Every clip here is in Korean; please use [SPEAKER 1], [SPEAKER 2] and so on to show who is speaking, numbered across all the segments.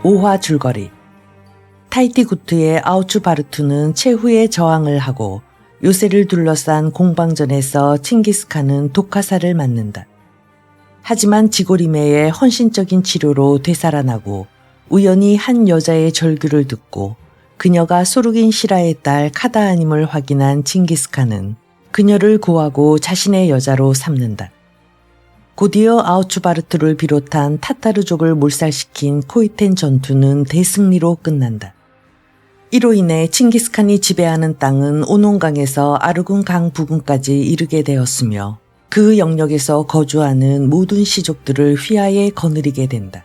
[SPEAKER 1] 5화 줄거리. 타이티구트의 아우추바르투는 최후의 저항을 하고 요새를 둘러싼 공방전에서 칭기스칸은 독화살을 맞는다. 하지만 지고리메의 헌신적인 치료로 되살아나고 우연히 한 여자의 절규를 듣고 그녀가 소르긴 시라의 딸 카다아님을 확인한 칭기스칸은 그녀를 구하고 자신의 여자로 삼는다. 곧이어 아우추바르투를 비롯한 타타르족을 몰살시킨 코이텐 전투는 대승리로 끝난다. 이로 인해 칭기스칸이 지배하는 땅은 오논강에서 아르군 강 부근까지 이르게 되었으며 그 영역에서 거주하는 모든 시족들을 휘하에 거느리게 된다.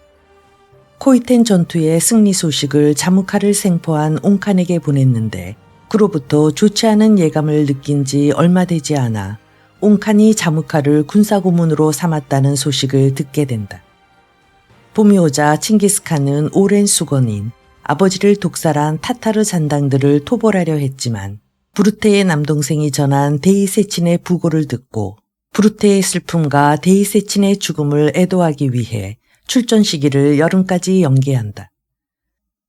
[SPEAKER 1] 코이텐 전투의 승리 소식을 자무카를 생포한 옹칸에게 보냈는데 그로부터 좋지 않은 예감을 느낀 지 얼마 되지 않아 옹칸이 자무카를 군사고문으로 삼았다는 소식을 듣게 된다. 봄이 오자 칭기스칸은 오랜 수건인 아버지를 독살한 타타르 잔당들을 토벌하려 했지만 부르테의 남동생이 전한 데이세친의 부고를 듣고 부르테의 슬픔과 데이세친의 죽음을 애도하기 위해 출전 시기를 여름까지 연기한다.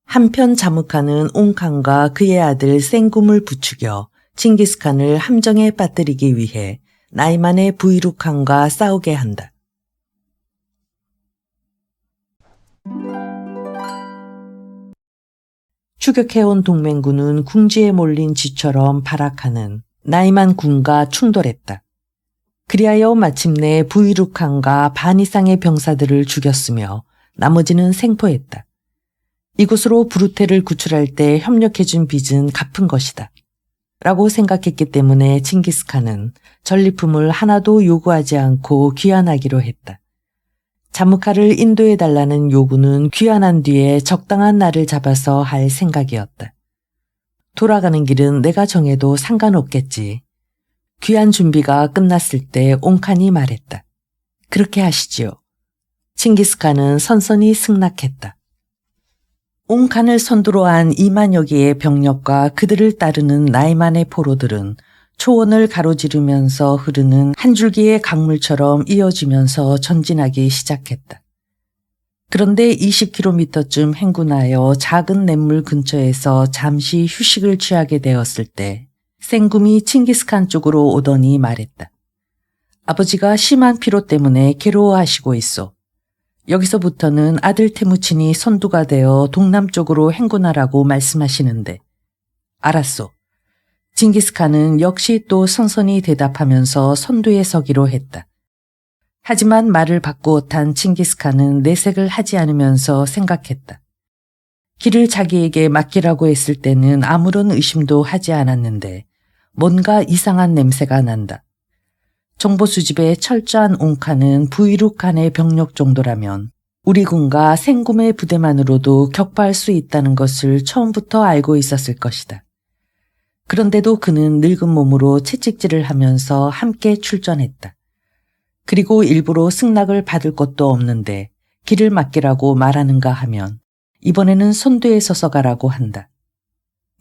[SPEAKER 1] 한편 자무카는 옹칸과 그의 아들 생굼을 부추겨 칭기스칸을 함정에 빠뜨리기 위해 나이만의 부이룩칸과 싸우게 한다. 추격해온 동맹군은 궁지에 몰린 쥐처럼 발악하는 나이만 군과 충돌했다. 그리하여 마침내 부이룩칸과 반 이상의 병사들을 죽였으며 나머지는 생포했다. 이곳으로 부르테를 구출할 때 협력해준 빚은 갚은 것이다. 라고 생각했기 때문에 칭기스칸은 전리품을 하나도 요구하지 않고 귀환하기로 했다. 자무카를 인도해달라는 요구는 귀환한 뒤에 적당한 날을 잡아서 할 생각이었다. 돌아가는 길은 내가 정해도 상관없겠지. 귀환 준비가 끝났을 때 옹칸이 말했다. 그렇게 하시지요. 칭기스칸은 선선히 승낙했다. 옹칸을 선두로 한 2만여 개의 병력과 그들을 따르는 나이만의 포로들은 초원을 가로지르면서 흐르는 한 줄기의 강물처럼 이어지면서 전진하기 시작했다. 그런데 20km쯤 행군하여 작은 냇물 근처에서 잠시 휴식을 취하게 되었을 때 생굼이 칭기스칸 쪽으로 오더니 말했다. 아버지가 심한 피로 때문에 괴로워하시고 있어. 여기서부터는 아들 테무친이 선두가 되어 동남쪽으로 행군하라고 말씀하시는데. 알았소. 칭기스칸은 역시 또 선선히 대답하면서 선두에 서기로 했다. 하지만 말을 바꾸어 탄 칭기스칸은 내색을 하지 않으면서 생각했다. 길을 자기에게 맡기라고 했을 때는 아무런 의심도 하지 않았는데 뭔가 이상한 냄새가 난다. 정보 수집에 철저한 옹칸은 부이룩칸의 병력 정도라면 우리 군과 생굼의 부대만으로도 격파할 수 있다는 것을 처음부터 알고 있었을 것이다. 그런데도 그는 늙은 몸으로 채찍질을 하면서 함께 출전했다. 그리고 일부러 승낙을 받을 것도 없는데 길을 맡기라고 말하는가 하면 이번에는 선두에 서서 가라고 한다.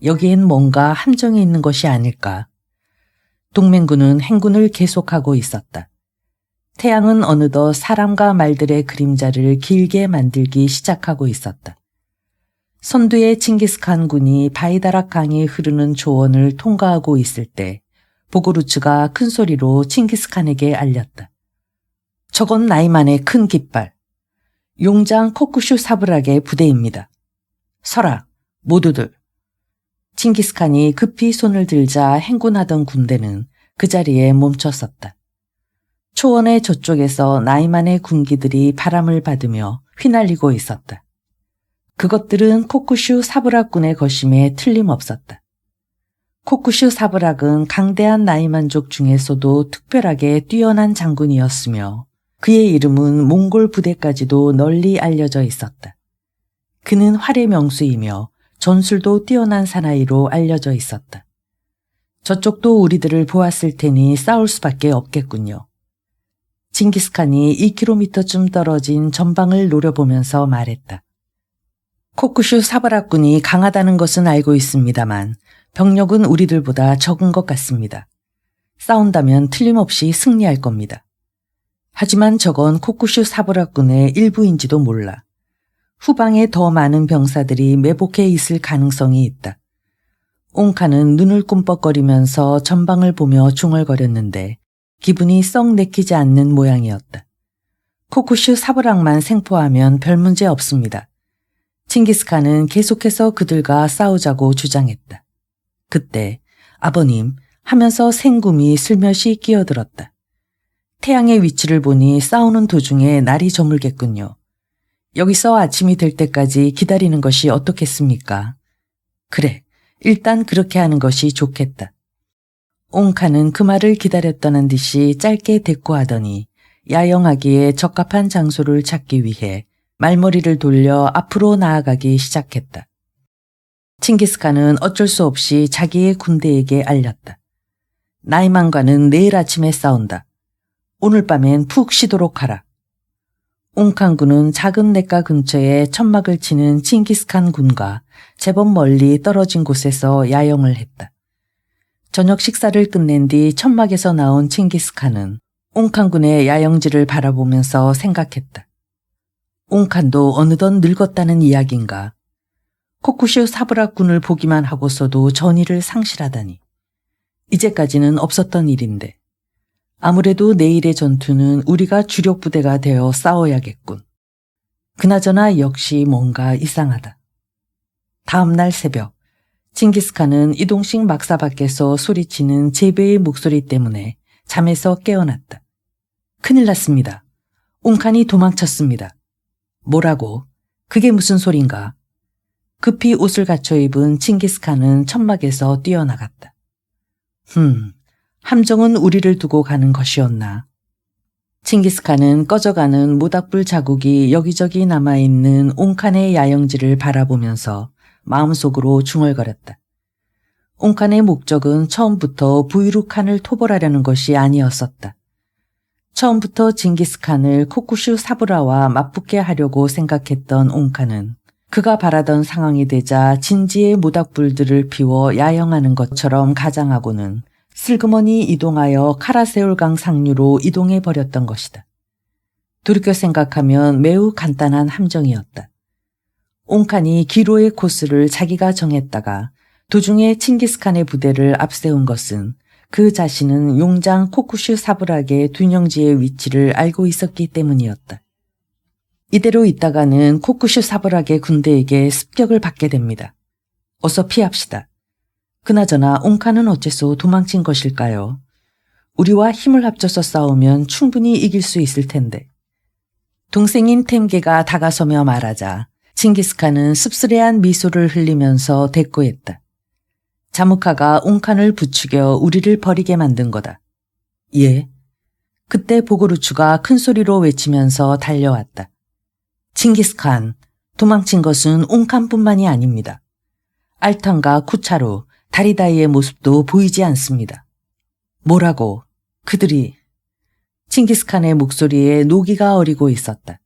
[SPEAKER 1] 여기엔 뭔가 함정이 있는 것이 아닐까. 동맹군은 행군을 계속하고 있었다. 태양은 어느덧 사람과 말들의 그림자를 길게 만들기 시작하고 있었다. 선두의 칭기스칸 군이 바이다락 강이 흐르는 조원을 통과하고 있을 때 보고루츠가 큰 소리로 칭기스칸에게 알렸다. 저건 나이만의 큰 깃발. 용장 코쿠슈 사브락의 부대입니다. 서라, 모두들. 칭기스칸이 급히 손을 들자 행군하던 군대는 그 자리에 멈췄었다. 초원의 저쪽에서 나이만의 군기들이 바람을 받으며 휘날리고 있었다. 그것들은 코쿠슈 사브락군의 것임에 틀림없었다. 코쿠슈 사브락은 강대한 나이만족 중에서도 특별하게 뛰어난 장군이었으며 그의 이름은 몽골 부대까지도 널리 알려져 있었다. 그는 활의 명수이며 전술도 뛰어난 사나이로 알려져 있었다. 저쪽도 우리들을 보았을 테니 싸울 수밖에 없겠군요. 칭기스칸이 2km쯤 떨어진 전방을 노려보면서 말했다. 코쿠슈 사브락군이 강하다는 것은 알고 있습니다만 병력은 우리들보다 적은 것 같습니다. 싸운다면 틀림없이 승리할 겁니다. 하지만 저건 코쿠슈 사브락군의 일부인지도 몰라. 후방에 더 많은 병사들이 매복해 있을 가능성이 있다. 옹칸은 눈을 꿈뻑거리면서 전방을 보며 중얼거렸는데 기분이 썩 내키지 않는 모양이었다. 코쿠슈 사브락만 생포하면 별 문제 없습니다. 칭기스칸은 계속해서 그들과 싸우자고 주장했다. 그때 아버님 하면서 생금이 슬며시 끼어들었다. 태양의 위치를 보니 싸우는 도중에 날이 저물겠군요. 여기서 아침이 될 때까지 기다리는 것이 어떻겠습니까? 그래, 일단 그렇게 하는 것이 좋겠다. 옹칸은 그 말을 기다렸다는 듯이 짧게 대꾸하더니 야영하기에 적합한 장소를 찾기 위해 말머리를 돌려 앞으로 나아가기 시작했다. 칭기스칸은 어쩔 수 없이 자기의 군대에게 알렸다. 나이만과는 내일 아침에 싸운다. 오늘 밤엔 푹 쉬도록 하라. 옹칸군은 작은 냇가 근처에 천막을 치는 칭기스칸 군과 제법 멀리 떨어진 곳에서 야영을 했다. 저녁 식사를 끝낸 뒤 천막에서 나온 칭기스칸은 옹칸군의 야영지를 바라보면서 생각했다. 옹칸도 어느덧 늙었다는 이야기인가. 코쿠슈 사브락군을 보기만 하고서도 전의를 상실하다니. 이제까지는 없었던 일인데. 아무래도 내일의 전투는 우리가 주력 부대가 되어 싸워야겠군. 그나저나 역시 뭔가 이상하다. 다음 날 새벽, 칭기스칸은 이동식 막사 밖에서 소리치는 제베의 목소리 때문에 잠에서 깨어났다. 큰일 났습니다. 옹칸이 도망쳤습니다. 뭐라고? 그게 무슨 소린가? 급히 옷을 갖춰 입은 칭기스칸은 천막에서 뛰어나갔다. 함정은 우리를 두고 가는 것이었나. 칭기스칸은 꺼져가는 모닥불 자국이 여기저기 남아있는 옹칸의 야영지를 바라보면서 마음속으로 중얼거렸다. 옹칸의 목적은 처음부터 부이룩칸을 토벌하려는 것이 아니었었다. 처음부터 징기스칸을 코쿠슈 사브라와 맞붙게 하려고 생각했던 옹칸은 그가 바라던 상황이 되자 진지의 모닥불들을 피워 야영하는 것처럼 가장하고는 슬그머니 이동하여 카라세올강 상류로 이동해버렸던 것이다. 돌이켜 생각하면 매우 간단한 함정이었다. 옹칸이 기로의 코스를 자기가 정했다가 도중에 칭기스칸의 부대를 앞세운 것은 그 자신은 용장 코쿠슈 사브락의 둔영지의 위치를 알고 있었기 때문이었다. 이대로 있다가는 코쿠슈 사브락의 군대에게 습격을 받게 됩니다. 어서 피합시다. 그나저나 옹칸은 어째서 도망친 것일까요? 우리와 힘을 합쳐서 싸우면 충분히 이길 수 있을 텐데. 동생인 템게가 다가서며 말하자 칭기스칸은 씁쓸해한 미소를 흘리면서 대꾸했다. 자무카가 옹칸을 부추겨 우리를 버리게 만든 거다. 예. 그때 보고루추가 큰 소리로 외치면서 달려왔다. 칭기스칸, 도망친 것은 옹칸뿐만이 아닙니다. 알탄과 쿠차루, 다리다이의 모습도 보이지 않습니다. 뭐라고? 그들이... 칭기스칸의 목소리에 노기가 어리고 있었다.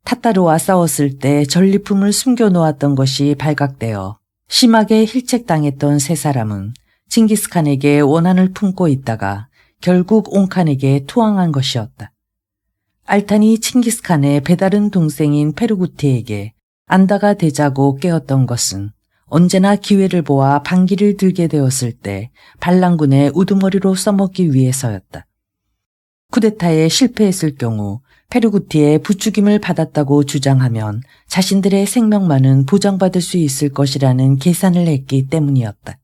[SPEAKER 1] 타타르와 싸웠을 때 전리품을 숨겨놓았던 것이 발각되어 심하게 힐책당했던 세 사람은 칭기스칸에게 원한을 품고 있다가 결국 옹칸에게 투항한 것이었다. 알탄이 칭기스칸의 배다른 동생인 페르구티에게 안다가 되자고 깨었던 것은 언제나 기회를 보아 반기를 들게 되었을 때 반란군의 우두머리로 써먹기 위해서였다. 쿠데타에 실패했을 경우 페르구티의 부추김을 받았다고 주장하면 자신들의 생명만은 보장받을 수 있을 것이라는 계산을 했기 때문이었다.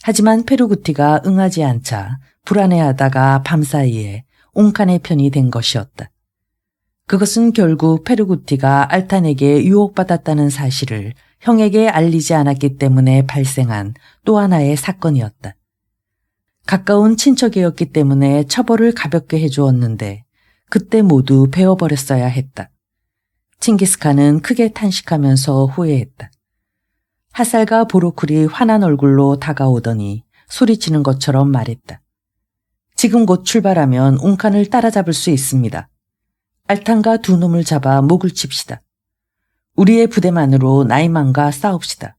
[SPEAKER 1] 하지만 페르구티가 응하지 않자 불안해하다가 밤사이에 옹칸의 편이 된 것이었다. 그것은 결국 페르구티가 알탄에게 유혹받았다는 사실을 형에게 알리지 않았기 때문에 발생한 또 하나의 사건이었다. 가까운 친척이었기 때문에 처벌을 가볍게 해주었는데 그때 모두 베어버렸어야 했다. 칭기스칸은 크게 탄식하면서 후회했다. 하살과 보로쿨이 환한 얼굴로 다가오더니 소리치는 것처럼 말했다. 지금 곧 출발하면 옹칸을 따라잡을 수 있습니다. 알탄과 두 놈을 잡아 목을 칩시다. 우리의 부대만으로 나이만과 싸웁시다.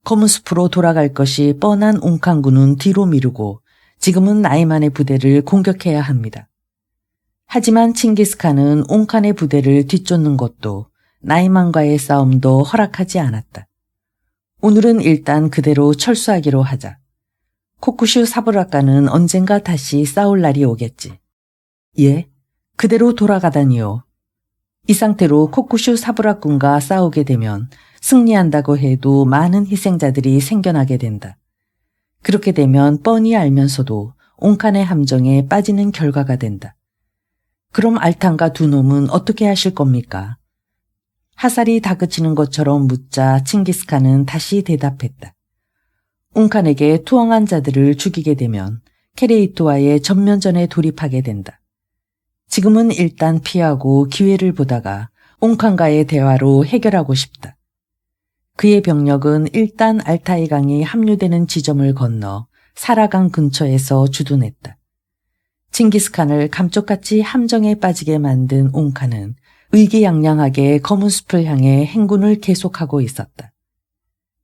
[SPEAKER 1] 검은 숲으로 돌아갈 것이 뻔한 옹칸군은 뒤로 미루고 지금은 나이만의 부대를 공격해야 합니다. 하지만 칭기스칸은 옹칸의 부대를 뒤쫓는 것도 나이만과의 싸움도 허락하지 않았다. 오늘은 일단 그대로 철수하기로 하자. 코쿠슈 사브라카는 언젠가 다시 싸울 날이 오겠지. 예? 그대로 돌아가다니요. 이 상태로 코쿠슈 사브라군과 싸우게 되면 승리한다고 해도 많은 희생자들이 생겨나게 된다. 그렇게 되면 뻔히 알면서도 온칸의 함정에 빠지는 결과가 된다. 그럼 알탕과 두 놈은 어떻게 하실 겁니까? 하살이 다그치는 것처럼 묻자 칭기스칸은 다시 대답했다. 온칸에게 투항한 자들을 죽이게 되면 케레이토와의 전면전에 돌입하게 된다. 지금은 일단 피하고 기회를 보다가 온칸과의 대화로 해결하고 싶다. 그의 병력은 일단 알타이 강이 합류되는 지점을 건너 사라강 근처에서 주둔했다. 칭기스칸을 감쪽같이 함정에 빠지게 만든 온칸은 의기양양하게 검은 숲을 향해 행군을 계속하고 있었다.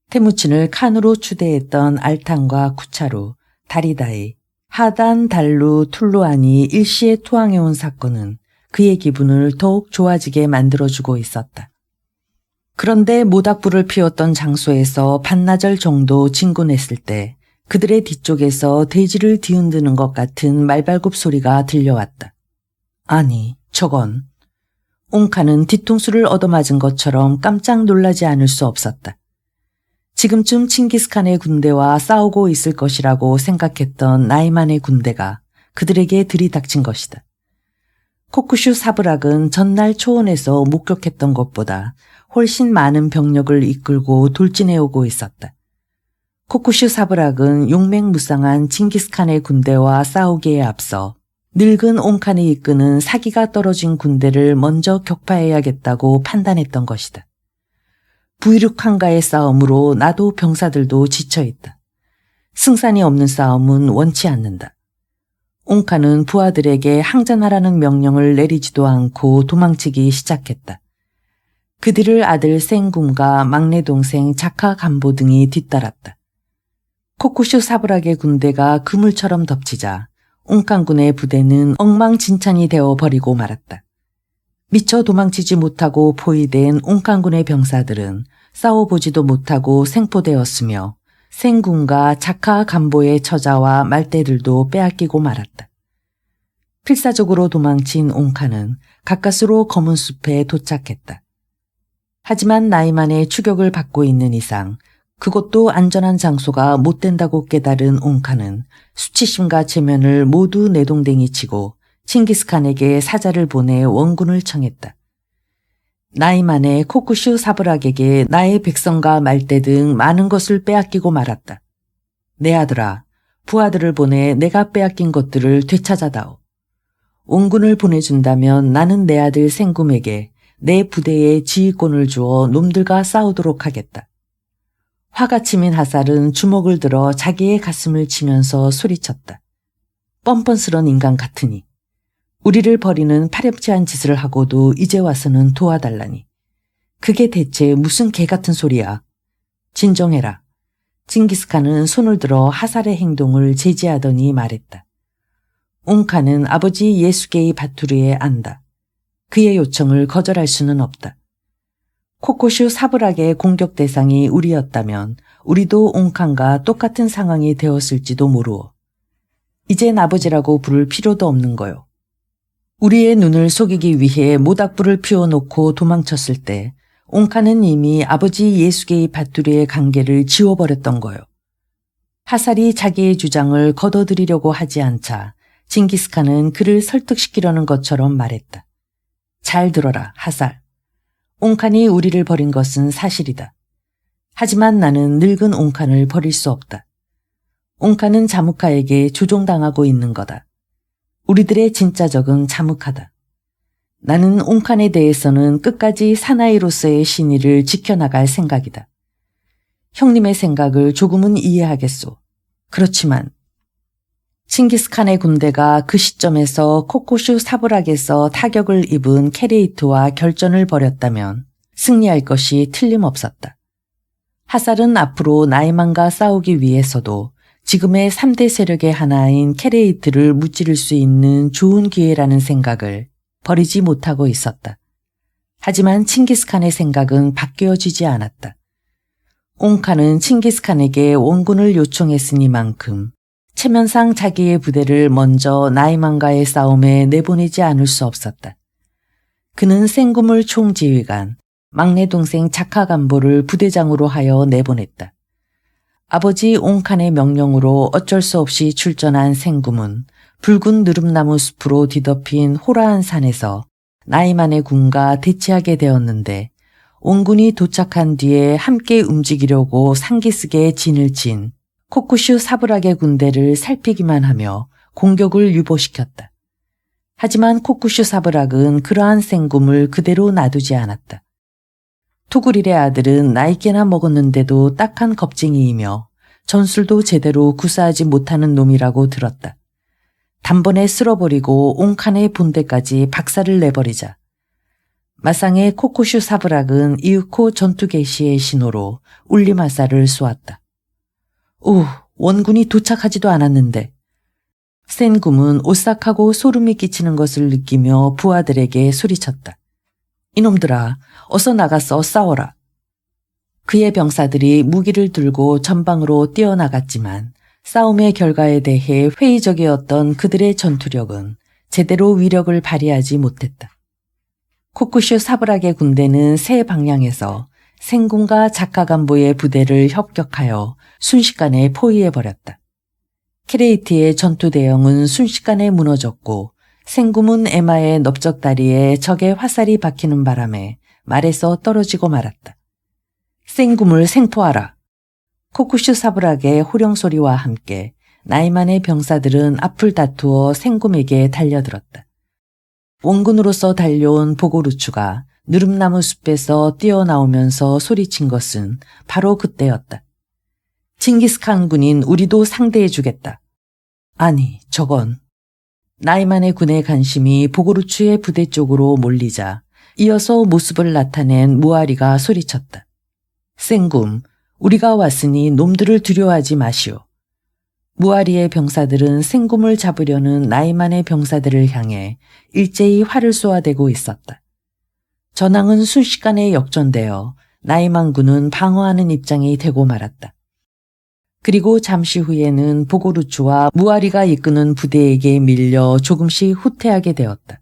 [SPEAKER 1] 테무친을 칸으로 추대했던 알탄과 쿠차루, 다리다이, 하단, 달루, 툴루안이 일시에 투항해온 사건은 그의 기분을 더욱 좋아지게 만들어주고 있었다. 그런데 모닥불을 피웠던 장소에서 반나절 정도 진군했을 때 그들의 뒤쪽에서 대지를 뒤흔드는 것 같은 말발굽 소리가 들려왔다. 아니, 저건. 온칸은 뒤통수를 얻어맞은 것처럼 깜짝 놀라지 않을 수 없었다. 지금쯤 칭기스칸의 군대와 싸우고 있을 것이라고 생각했던 나이만의 군대가 그들에게 들이닥친 것이다. 코쿠슈 사브락은 전날 초원에서 목격했던 것보다 훨씬 많은 병력을 이끌고 돌진해오고 있었다. 코쿠슈 사브락은 용맹무쌍한 칭기스칸의 군대와 싸우기에 앞서 늙은 온칸이 이끄는 사기가 떨어진 군대를 먼저 격파해야겠다고 판단했던 것이다. 부이륙한과의 싸움으로 나도 병사들도 지쳐있다. 승산이 없는 싸움은 원치 않는다. 온칸은 부하들에게 항전하라는 명령을 내리지도 않고 도망치기 시작했다. 그들을 아들 생굼과 막내 동생 자카 간보 등이 뒤따랐다. 코쿠슈 사브락의 군대가 그물처럼 덮치자 온칸군의 부대는 엉망진창이 되어버리고 말았다. 미처 도망치지 못하고 포위된 온칸군의 병사들은 싸워보지도 못하고 생포되었으며 생굼과 자카 간보의 처자와 말대들도 빼앗기고 말았다. 필사적으로 도망친 온칸은 가까스로 검은 숲에 도착했다. 하지만 나이만의 추격을 받고 있는 이상 그것도 안전한 장소가 못 된다고 깨달은 온칸은 수치심과 체면을 모두 내동댕이 치고 칭기스칸에게 사자를 보내 원군을 청했다. 나이만의 코쿠슈 사브락에게 나의 백성과 말대 등 많은 것을 빼앗기고 말았다. 내 아들아, 부하들을 보내 내가 빼앗긴 것들을 되찾아다오. 원군을 보내준다면 나는 내 아들 생굼에게 내 부대에 지휘권을 주어 놈들과 싸우도록 하겠다. 화가 치민 하살은 주먹을 들어 자기의 가슴을 치면서 소리쳤다. 뻔뻔스런 인간 같으니. 우리를 버리는 파렴치한 짓을 하고도 이제 와서는 도와달라니. 그게 대체 무슨 개같은 소리야. 진정해라. 칭기스칸은 손을 들어 하살의 행동을 제지하더니 말했다. 온칸은 아버지 예수게이 바투르에 안다. 그의 요청을 거절할 수는 없다. 코쿠슈 사브락의 공격 대상이 우리였다면 우리도 온칸과 똑같은 상황이 되었을지도 모르오. 이젠 아버지라고 부를 필요도 없는 거요. 우리의 눈을 속이기 위해 모닥불을 피워놓고 도망쳤을 때 온칸은 이미 아버지 예수게이 바투르의 관계를 지워버렸던 거요. 하살이 자기의 주장을 걷어들이려고 하지 않자 칭기스칸은 그를 설득시키려는 것처럼 말했다. 잘 들어라, 하살. 온칸이 우리를 버린 것은 사실이다. 하지만 나는 늙은 온칸을 버릴 수 없다. 온칸은 자무카에게 조종당하고 있는 거다. 우리들의 진짜 적은 자무카다. 나는 온칸에 대해서는 끝까지 사나이로서의 신의를 지켜나갈 생각이다. 형님의 생각을 조금은 이해하겠소. 그렇지만 칭기스칸의 군대가 그 시점에서 코쿠슈 사브락에서 타격을 입은 케레이트와 결전을 벌였다면 승리할 것이 틀림없었다. 하살은 앞으로 나이만과 싸우기 위해서도 지금의 3대 세력의 하나인 케레이트를 무찌를 수 있는 좋은 기회라는 생각을 버리지 못하고 있었다. 하지만 칭기스칸의 생각은 바뀌어지지 않았다. 옹칸은 칭기스칸에게 원군을 요청했으니만큼 체면상 자기의 부대를 먼저 나이만과의 싸움에 내보내지 않을 수 없었다. 그는 생구물 총지휘관, 막내 동생 자카간보를 부대장으로 하여 내보냈다. 아버지 옹칸의 명령으로 어쩔 수 없이 출전한 생구문, 붉은 느릅나무 숲으로 뒤덮인 호라한 산에서 나이만의 군과 대치하게 되었는데 원군이 도착한 뒤에 함께 움직이려고 상기스계에 진을 친 코쿠슈 사브락의 군대를 살피기만 하며 공격을 유보시켰다. 하지만 코쿠슈 사브락은 그러한 생굼을 그대로 놔두지 않았다. 투구릴의 아들은 나이께나 먹었는데도 딱한 겁쟁이이며 전술도 제대로 구사하지 못하는 놈이라고 들었다. 단번에 쓸어버리고 옹칸의 본대까지 박살을 내버리자 마상의 코쿠슈 사브락은 이윽고 전투 개시의 신호로 울리마사를 쏘았다. 오, 원군이 도착하지도 않았는데. 센굼은 오싹하고 소름이 끼치는 것을 느끼며 부하들에게 소리쳤다. 이놈들아, 어서 나가서 싸워라. 그의 병사들이 무기를 들고 전방으로 뛰어나갔지만 싸움의 결과에 대해 회의적이었던 그들의 전투력은 제대로 위력을 발휘하지 못했다. 코쿠슈 사브락의 군대는 세 방향에서 생군과 자카간보의 부대를 협격하여 순식간에 포위해버렸다. 케레이티의 전투 대형은 순식간에 무너졌고 생구문 에마의 넓적다리에 적의 화살이 박히는 바람에 말에서 떨어지고 말았다. 생굼을 생포하라. 코쿠슈 사브락의 호령소리와 함께 나이만의 병사들은 앞을 다투어 생굼에게 달려들었다. 원군으로서 달려온 보고루추가 느릅나무 숲에서 뛰어나오면서 소리친 것은 바로 그때였다. 칭기스칸 군인 우리도 상대해주겠다. 아니, 저건. 나이만의 군의 관심이 보고루추의 부대 쪽으로 몰리자 이어서 모습을 나타낸 무아리가 소리쳤다. 생굼, 우리가 왔으니 놈들을 두려워하지 마시오. 무아리의 병사들은 생굼을 잡으려는 나이만의 병사들을 향해 일제히 활을 쏘아대고 있었다. 전황은 순식간에 역전되어 나이만 군은 방어하는 입장이 되고 말았다. 그리고 잠시 후에는 보고루추와 무아리가 이끄는 부대에게 밀려 조금씩 후퇴하게 되었다.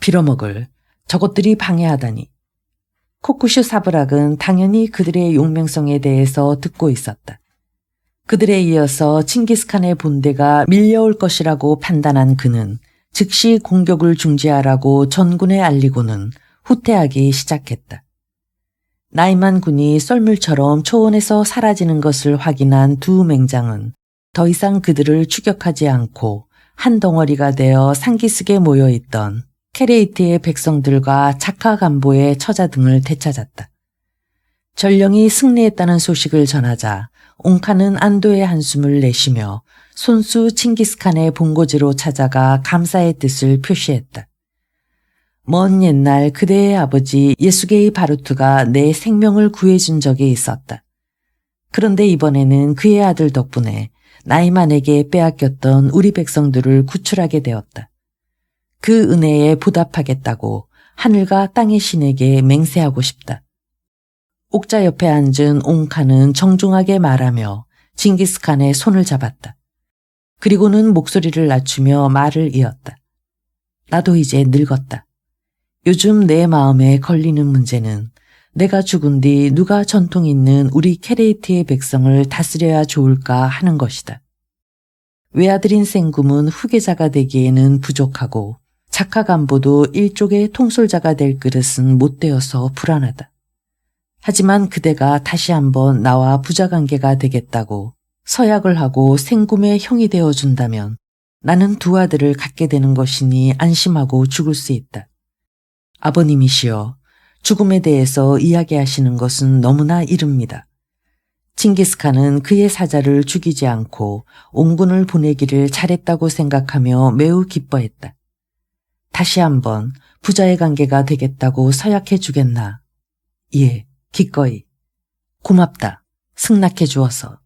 [SPEAKER 1] 빌어먹을, 저것들이 방해하다니. 코쿠슈 사브락은 당연히 그들의 용맹성에 대해서 듣고 있었다. 그들에 이어서 칭기스칸의 본대가 밀려올 것이라고 판단한 그는 즉시 공격을 중지하라고 전군에 알리고는 후퇴하기 시작했다. 나이만 군이 썰물처럼 초원에서 사라지는 것을 확인한 두 맹장은 더 이상 그들을 추격하지 않고 한 덩어리가 되어 상기슭에 모여있던 케레이티의 백성들과 자카간보의 처자 등을 되찾았다. 전령이 승리했다는 소식을 전하자 옹칸은 안도의 한숨을 내쉬며 손수 칭기스칸의 본고지로 찾아가 감사의 뜻을 표시했다. 먼 옛날 그대의 아버지 예수게이 바루트가 내 생명을 구해준 적이 있었다. 그런데 이번에는 그의 아들 덕분에 나이만에게 빼앗겼던 우리 백성들을 구출하게 되었다. 그 은혜에 보답하겠다고 하늘과 땅의 신에게 맹세하고 싶다. 옥자 옆에 앉은 옹칸은 정중하게 말하며 징기스칸의 손을 잡았다. 그리고는 목소리를 낮추며 말을 이었다. 나도 이제 늙었다. 요즘 내 마음에 걸리는 문제는 내가 죽은 뒤 누가 전통 있는 우리 케레이티의 백성을 다스려야 좋을까 하는 것이다. 외아들인 생굼은 후계자가 되기에는 부족하고 자카간보도 일족의 통솔자가 될 그릇은 못 되어서 불안하다. 하지만 그대가 다시 한번 나와 부자관계가 되겠다고 서약을 하고 생굼의 형이 되어준다면 나는 두 아들을 갖게 되는 것이니 안심하고 죽을 수 있다. 아버님이시여, 죽음에 대해서 이야기하시는 것은 너무나 이릅니다. 칭기스칸은 그의 사자를 죽이지 않고 옹군을 보내기를 잘했다고 생각하며 매우 기뻐했다. 다시 한번 부자의 관계가 되겠다고 서약해 주겠나? 예, 기꺼이. 고맙다. 승낙해 주어서.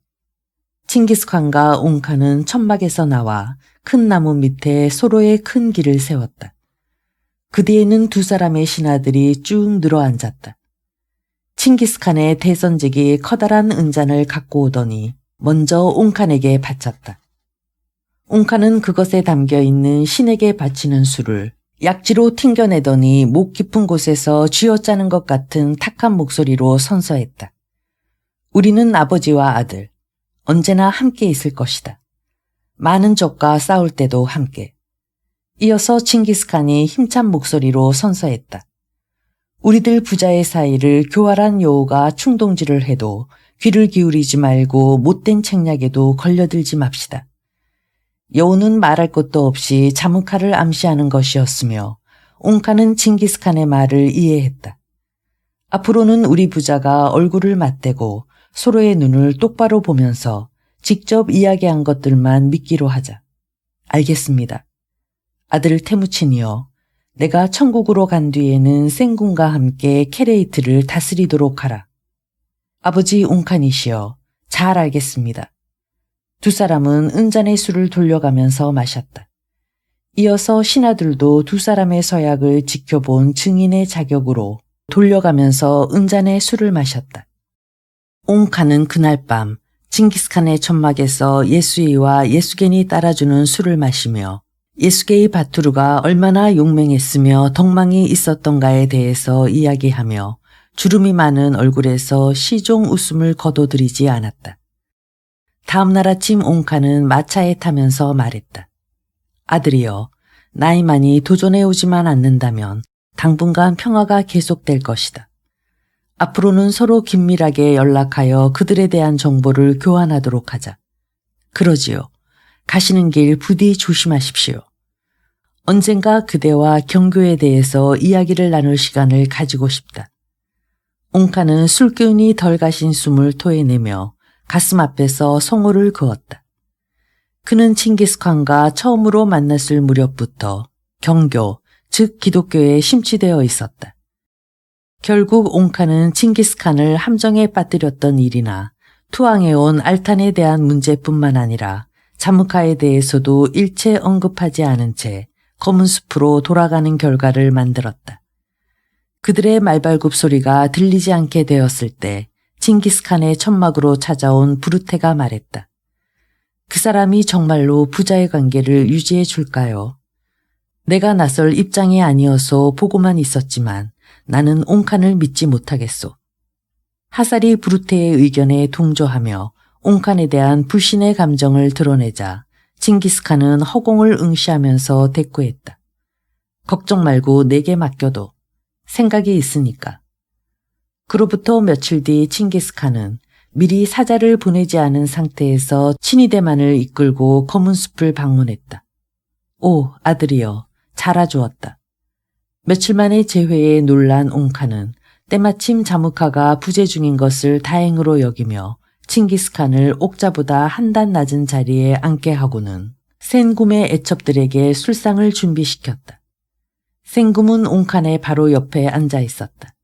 [SPEAKER 1] 칭기스칸과 옹칸은 천막에서 나와 큰 나무 밑에 소로의 큰 길을 세웠다. 그 뒤에는 두 사람의 신하들이 쭉 늘어앉았다. 칭기스칸의 대선직이 커다란 은잔을 갖고 오더니 먼저 옹칸에게 바쳤다. 옹칸은 그것에 담겨있는 신에게 바치는 술을 약지로 튕겨내더니 목 깊은 곳에서 쥐어짜는 것 같은 탁한 목소리로 선서했다. 우리는 아버지와 아들, 언제나 함께 있을 것이다. 많은 적과 싸울 때도 함께. 이어서 칭기스칸이 힘찬 목소리로 선서했다. 우리들 부자의 사이를 교활한 여우가 충동질을 해도 귀를 기울이지 말고 못된 책략에도 걸려들지 맙시다. 여우는 말할 것도 없이 자무카를 암시하는 것이었으며 옹칸은 칭기스칸의 말을 이해했다. 앞으로는 우리 부자가 얼굴을 맞대고 서로의 눈을 똑바로 보면서 직접 이야기한 것들만 믿기로 하자. 알겠습니다. 아들 테무친이여, 내가 천국으로 간 뒤에는 생군과 함께 케레이트를 다스리도록 하라. 아버지 옹칸이시여, 잘 알겠습니다. 두 사람은 은잔의 술을 돌려가면서 마셨다. 이어서 신하들도 두 사람의 서약을 지켜본 증인의 자격으로 돌려가면서 은잔의 술을 마셨다. 옹칸은 그날 밤 칭기스칸의 천막에서 예수이와 예수겐이 따라주는 술을 마시며 예수게의 바투르가 얼마나 용맹했으며 덕망이 있었던가에 대해서 이야기하며 주름이 많은 얼굴에서 시종 웃음을 거둬들이지 않았다. 다음 날 아침 옹칸은 마차에 타면서 말했다. 아들이여, 나이만이 도전해 오지만 않는다면 당분간 평화가 계속될 것이다. 앞으로는 서로 긴밀하게 연락하여 그들에 대한 정보를 교환하도록 하자. 그러지요. 가시는 길 부디 조심하십시오. 언젠가 그대와 경교에 대해서 이야기를 나눌 시간을 가지고 싶다. 옹칸은 술기운이 덜 가신 숨을 토해내며 가슴 앞에서 성호를 그었다. 그는 칭기스칸과 처음으로 만났을 무렵부터 경교, 즉 기독교에 심취되어 있었다. 결국 옹칸은 칭기스칸을 함정에 빠뜨렸던 일이나 투항해온 알탄에 대한 문제뿐만 아니라 자무카에 대해서도 일체 언급하지 않은 채 검은 숲으로 돌아가는 결과를 만들었다. 그들의 말발굽 소리가 들리지 않게 되었을 때 칭기스칸의 천막으로 찾아온 부르테가 말했다. 그 사람이 정말로 부자의 관계를 유지해 줄까요? 내가 나설 입장이 아니어서 보고만 있었지만 나는 옹칸을 믿지 못하겠소. 하살이 부르테의 의견에 동조하며 옹칸에 대한 불신의 감정을 드러내자 칭기스칸은 허공을 응시하면서 대꾸했다. 걱정 말고 내게 맡겨도 생각이 있으니까. 그로부터 며칠 뒤 칭기스칸은 미리 사자를 보내지 않은 상태에서 친위대만을 이끌고 검은 숲을 방문했다. 오, 아들이여, 잘아주었다. 며칠 만에 재회에 놀란 옹칸은 때마침 자무카가 부재 중인 것을 다행으로 여기며 칭기스칸을 옥자보다 한 단 낮은 자리에 앉게 하고는 센굼의 애첩들에게 술상을 준비시켰다. 센굼은 옹칸의 바로 옆에 앉아 있었다.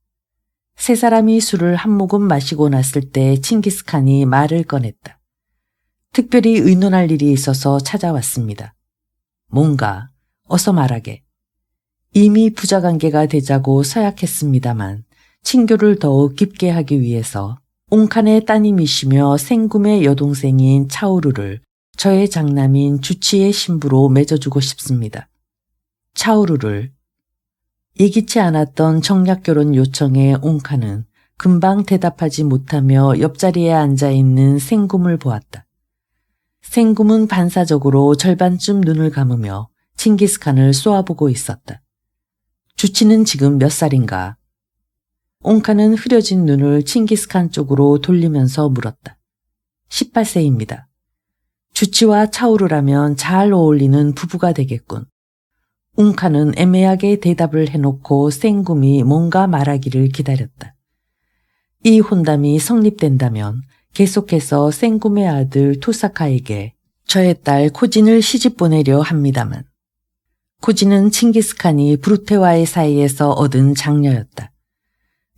[SPEAKER 1] 세 사람이 술을 한 모금 마시고 났을 때 칭기스칸이 말을 꺼냈다. 특별히 의논할 일이 있어서 찾아왔습니다. 뭔가 어서 말하게. 이미 부자관계가 되자고 서약했습니다만 친교를 더욱 깊게 하기 위해서 옹칸의 따님이시며 생굼의 여동생인 차우르를 저의 장남인 주치의 신부로 맺어주고 싶습니다. 차우르를. 예기치 않았던 정략결혼 요청에 옹칸은 금방 대답하지 못하며 옆자리에 앉아있는 생굼을 보았다. 생굼은 반사적으로 절반쯤 눈을 감으며 칭기스칸을 쏘아보고 있었다. 주치는 지금 몇 살인가? 옹칸은 흐려진 눈을 칭기스칸 쪽으로 돌리면서 물었다. 18세입니다. 주치와 차우르라면 잘 어울리는 부부가 되겠군. 옹칸은 애매하게 대답을 해놓고 생굼이 뭔가 말하기를 기다렸다. 이 혼담이 성립된다면 계속해서 생굼의 아들 토사카에게 저의 딸 코진을 시집 보내려 합니다만 코진은 칭기스칸이 부르테와의 사이에서 얻은 장녀였다.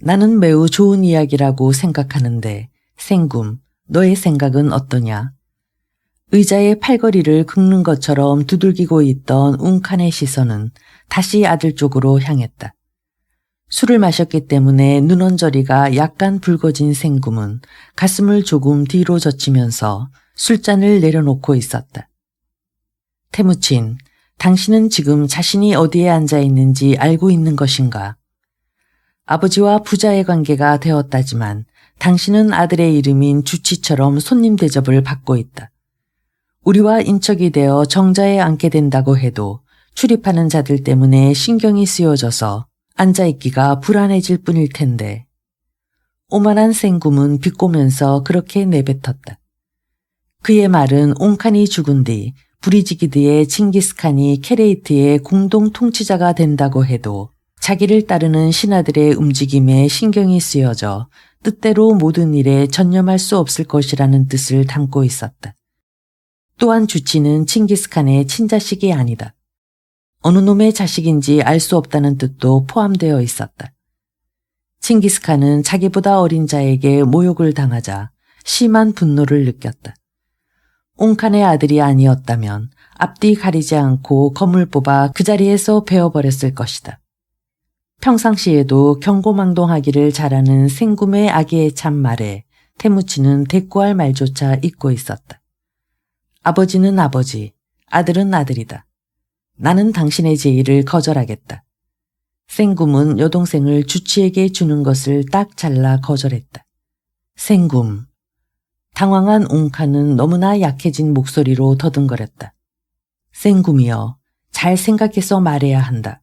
[SPEAKER 1] 나는 매우 좋은 이야기라고 생각하는데 생굼, 너의 생각은 어떠냐? 의자의 팔걸이를 긁는 것처럼 두들기고 있던 웅칸의 시선은 다시 아들 쪽으로 향했다. 술을 마셨기 때문에 눈언저리가 약간 붉어진 생금은 가슴을 조금 뒤로 젖히면서 술잔을 내려놓고 있었다. 태무친, 당신은 지금 자신이 어디에 앉아 있는지 알고 있는 것인가? 아버지와 부자의 관계가 되었다지만 당신은 아들의 이름인 주치처럼 손님 대접을 받고 있다. 우리와 인척이 되어 정자에 앉게 된다고 해도 출입하는 자들 때문에 신경이 쓰여져서 앉아있기가 불안해질 뿐일 텐데. 오만한 생금은 비꼬면서 그렇게 내뱉었다. 그의 말은 옹칸이 죽은 뒤 부리지기드의 칭기스칸이 케레이트의 공동 통치자가 된다고 해도 자기를 따르는 신하들의 움직임에 신경이 쓰여져 뜻대로 모든 일에 전념할 수 없을 것이라는 뜻을 담고 있었다. 또한 주치는 칭기스칸의 친자식이 아니다. 어느 놈의 자식인지 알 수 없다는 뜻도 포함되어 있었다. 칭기스칸은 자기보다 어린 자에게 모욕을 당하자 심한 분노를 느꼈다. 옹칸의 아들이 아니었다면 앞뒤 가리지 않고 검을 뽑아 그 자리에서 베어버렸을 것이다. 평상시에도 경고망동하기를 잘하는 생금의 아기의 참 말에 태무치는 대꾸할 말조차 잊고 있었다. 아버지는 아버지, 아들은 아들이다. 나는 당신의 제의를 거절하겠다. 생금은 여동생을 주치에게 주는 것을 딱 잘라 거절했다. 생금. 당황한 옹칸은 너무나 약해진 목소리로 더듬거렸다. 생금이여, 잘 생각해서 말해야 한다.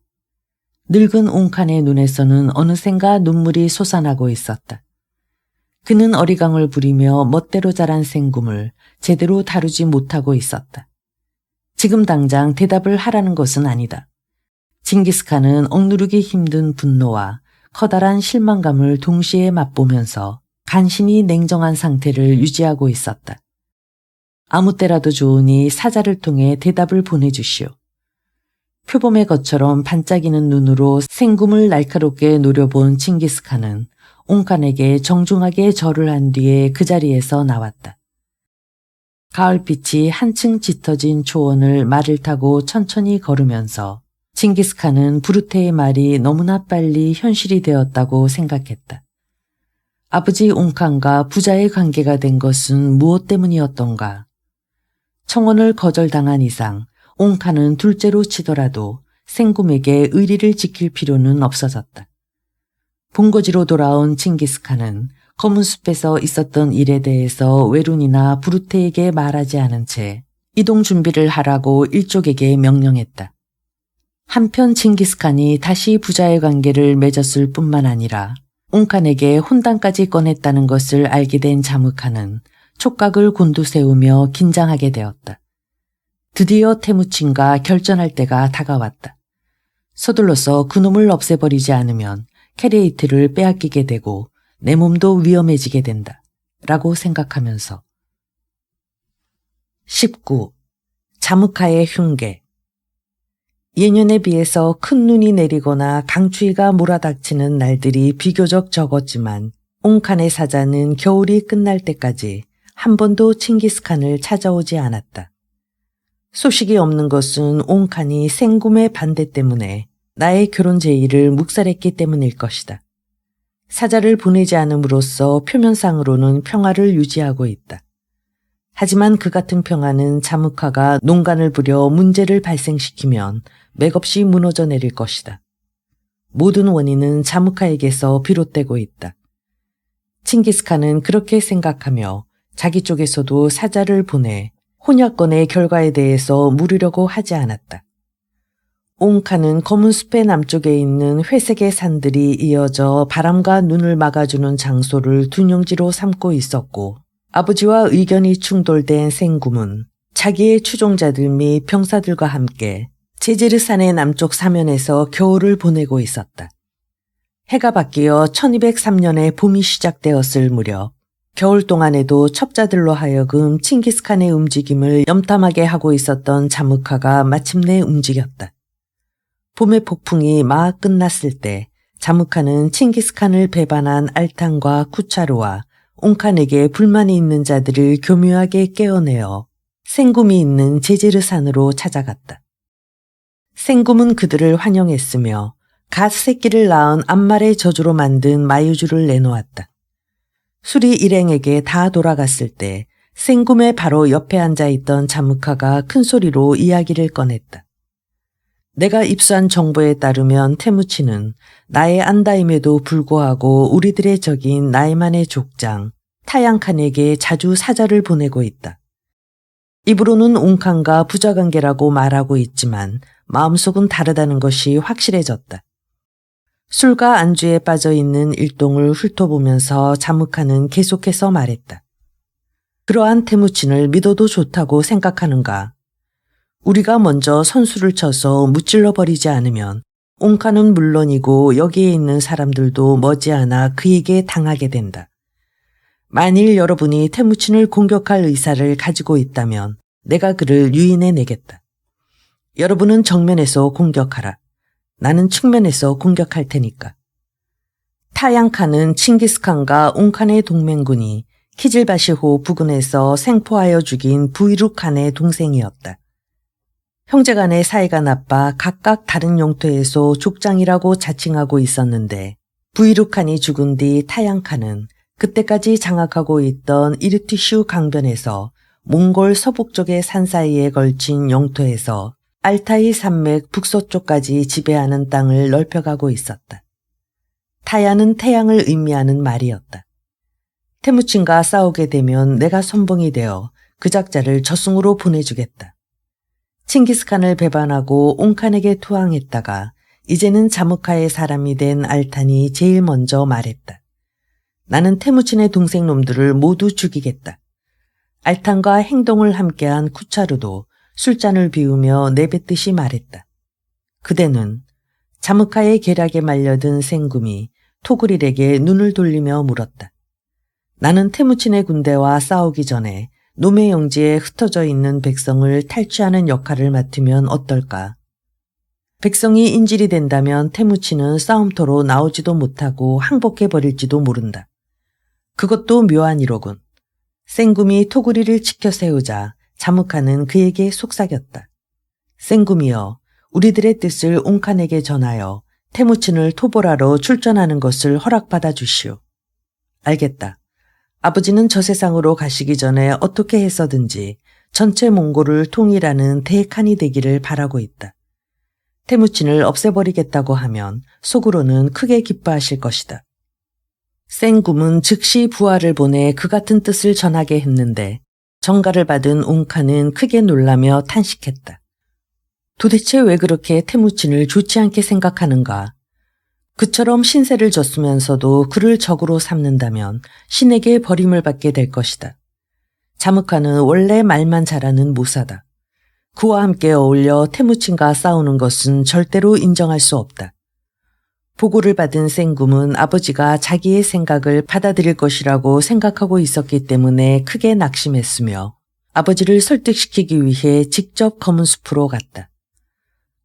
[SPEAKER 1] 늙은 옹칸의 눈에서는 어느샌가 눈물이 솟아나고 있었다. 그는 어리광을 부리며 멋대로 자란 생금을 제대로 다루지 못하고 있었다. 지금 당장 대답을 하라는 것은 아니다. 징기스칸은 억누르기 힘든 분노와 커다란 실망감을 동시에 맛보면서 간신히 냉정한 상태를 유지하고 있었다. 아무 때라도 좋으니 사자를 통해 대답을 보내주시오. 표범의 것처럼 반짝이는 눈으로 생금을 날카롭게 노려본 칭기스칸은 옹칸에게 정중하게 절을 한 뒤에 그 자리에서 나왔다. 가을빛이 한층 짙어진 초원을 말을 타고 천천히 걸으면서 칭기스칸은 부르테의 말이 너무나 빨리 현실이 되었다고 생각했다. 아버지 옹칸과 부자의 관계가 된 것은 무엇 때문이었던가? 청혼을 거절당한 이상 옹칸은 둘째로 치더라도 생금에게 의리를 지킬 필요는 없어졌다. 본거지로 돌아온 칭기스칸은 검은 숲에서 있었던 일에 대해서 외룬이나 부르테에게 말하지 않은 채 이동 준비를 하라고 일족에게 명령했다. 한편 칭기스칸이 다시 부자의 관계를 맺었을 뿐만 아니라 옹칸에게 혼단까지 꺼냈다는 것을 알게 된 자무칸은 촉각을 곤두세우며 긴장하게 되었다. 드디어 태무친과 결전할 때가 다가왔다. 서둘러서 그놈을 없애버리지 않으면 케레이트를 빼앗기게 되고 내 몸도 위험해지게 된다. 라고 생각하면서 19. 자무카의 흉계. 예년에 비해서 큰 눈이 내리거나 강추위가 몰아닥치는 날들이 비교적 적었지만 옹칸의 사자는 겨울이 끝날 때까지 한 번도 칭기스칸을 찾아오지 않았다. 소식이 없는 것은 옹칸이 생금의 반대 때문에 나의 결혼 제의를 묵살했기 때문일 것이다. 사자를 보내지 않음으로써 표면상으로는 평화를 유지하고 있다. 하지만 그 같은 평화는 자무카가 농간을 부려 문제를 발생시키면 맥없이 무너져 내릴 것이다. 모든 원인은 자무카에게서 비롯되고 있다. 칭기스칸은 그렇게 생각하며 자기 쪽에서도 사자를 보내 혼약건의 결과에 대해서 물으려고 하지 않았다. 옹칸은 검은 숲의 남쪽에 있는 회색의 산들이 이어져 바람과 눈을 막아주는 장소를 둔용지로 삼고 있었고 아버지와 의견이 충돌된 생금은 자기의 추종자들 및 병사들과 함께 제제르산의 남쪽 사면에서 겨울을 보내고 있었다. 해가 바뀌어 1203년에 봄이 시작되었을 무렵 겨울 동안에도 첩자들로 하여금 칭기스칸의 움직임을 염탐하게 하고 있었던 자무카가 마침내 움직였다. 봄의 폭풍이 막 끝났을 때 자무카는 칭기스칸을 배반한 알탄과 쿠차르와 옹칸에게 불만이 있는 자들을 교묘하게 깨어내어 생굼이 있는 제제르산으로 찾아갔다. 생굼은 그들을 환영했으며 갓 새끼를 낳은 암말의 저주로 만든 마유주를 내놓았다. 술이 일행에게 다 돌아갔을 때 생굼의 바로 옆에 앉아있던 자무카가 큰 소리로 이야기를 꺼냈다. 내가 입수한 정보에 따르면 테무치는 나의 안다임에도 불구하고 우리들의 적인 나이만의 족장 타양칸에게 자주 사자를 보내고 있다. 입으로는 옹칸과 부자관계라고 말하고 있지만 마음속은 다르다는 것이 확실해졌다. 술과 안주에 빠져있는 일동을 훑어보면서 자무카는 계속해서 말했다. 그러한 테무친을 믿어도 좋다고 생각하는가? 우리가 먼저 선수를 쳐서 무찔러버리지 않으면 옹칸은 물론이고 여기에 있는 사람들도 머지않아 그에게 당하게 된다. 만일 여러분이 테무친을 공격할 의사를 가지고 있다면 내가 그를 유인해 내겠다. 여러분은 정면에서 공격하라. 나는 측면에서 공격할 테니까. 타양칸은 칭기스칸과 옹칸의 동맹군이 키질바시호 부근에서 생포하여 죽인 부이룩칸의 동생이었다. 형제간의 사이가 나빠 각각 다른 영토에서 족장이라고 자칭하고 있었는데 부이룩칸이 죽은 뒤 타양칸은 그때까지 장악하고 있던 이르티슈 강변에서 몽골 서북쪽의 산 사이에 걸친 영토에서 알타이 산맥 북서쪽까지 지배하는 땅을 넓혀가고 있었다. 타야는 태양을 의미하는 말이었다. 테무친과 싸우게 되면 내가 선봉이 되어 그 작자를 저승으로 보내주겠다. 칭기스칸을 배반하고 옹칸에게 투항했다가 이제는 자무카의 사람이 된 알탄이 제일 먼저 말했다. 나는 테무친의 동생 놈들을 모두 죽이겠다. 알탄과 행동을 함께한 쿠차르도 술잔을 비우며 내뱉듯이 말했다. 그대는 자무카의 계략에 말려든 생굼이 토그릴에게 눈을 돌리며 물었다. 나는 테무친의 군대와 싸우기 전에 노매 영지에 흩어져 있는 백성을 탈취하는 역할을 맡으면 어떨까? 백성이 인질이 된다면 테무친은 싸움터로 나오지도 못하고 항복해버릴지도 모른다. 그것도 묘한 일로군. 생굼이 토그리를 지켜 세우자 자무카는 그에게 속삭였다. 생굼이여, 우리들의 뜻을 옹칸에게 전하여 테무친을 토벌하러 출전하는 것을 허락받아 주시오. 알겠다. 아버지는 저 세상으로 가시기 전에 어떻게 해서든지 전체 몽골을 통일하는 대칸이 되기를 바라고 있다. 테무친을 없애버리겠다고 하면 속으로는 크게 기뻐하실 것이다. 생굼은 즉시 부하를 보내 그 같은 뜻을 전하게 했는데 전가를 받은 옹칸은 크게 놀라며 탄식했다. 도대체 왜 그렇게 테무친을 좋지 않게 생각하는가? 그처럼 신세를 졌으면서도 그를 적으로 삼는다면 신에게 버림을 받게 될 것이다. 자무카는 원래 말만 잘하는 모사다. 그와 함께 어울려 테무친과 싸우는 것은 절대로 인정할 수 없다. 보고를 받은 생굼은 아버지가 자기의 생각을 받아들일 것이라고 생각하고 있었기 때문에 크게 낙심했으며 아버지를 설득시키기 위해 직접 검은 숲으로 갔다.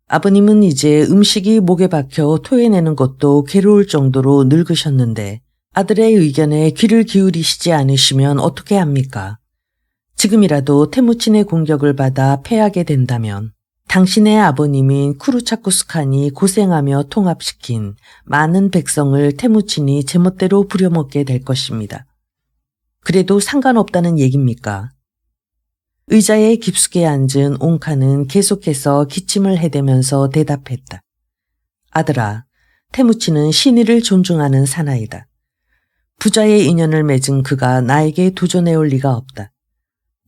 [SPEAKER 1] 아버님은 이제 음식이 목에 박혀 토해내는 것도 괴로울 정도로 늙으셨는데 아들의 의견에 귀를 기울이시지 않으시면 어떻게 합니까? 지금이라도 테무친의 공격을 받아 패하게 된다면 당신의 아버님인 쿠루차쿠스칸이 고생하며 통합시킨 많은 백성을 테무친이 제멋대로 부려먹게 될 것입니다. 그래도 상관없다는 얘기입니까? 의자에 깊숙이 앉은 옹칸은 계속해서 기침을 해대면서 대답했다. 아들아, 테무친은 신의를 존중하는 사나이다. 부자의 인연을 맺은 그가 나에게 도전해올 리가 없다.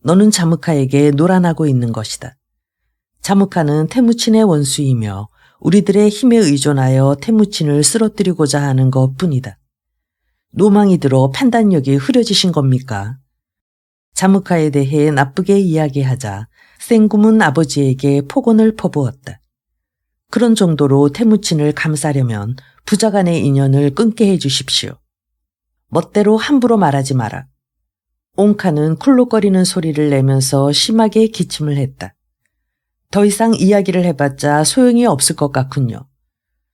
[SPEAKER 1] 너는 자무카에게 노란하고 있는 것이다. 자무카는 테무친의 원수이며 우리들의 힘에 의존하여 테무친을 쓰러뜨리고자 하는 것뿐이다. 노망이 들어 판단력이 흐려지신 겁니까? 자무카에 대해 나쁘게 이야기하자 생굼은 아버지에게 폭언을 퍼부었다. 그런 정도로 테무친을 감싸려면 부자 간의 인연을 끊게 해주십시오. 멋대로 함부로 말하지 마라. 옹칸은 쿨룩거리는 소리를 내면서 심하게 기침을 했다. 더 이상 이야기를 해봤자 소용이 없을 것 같군요.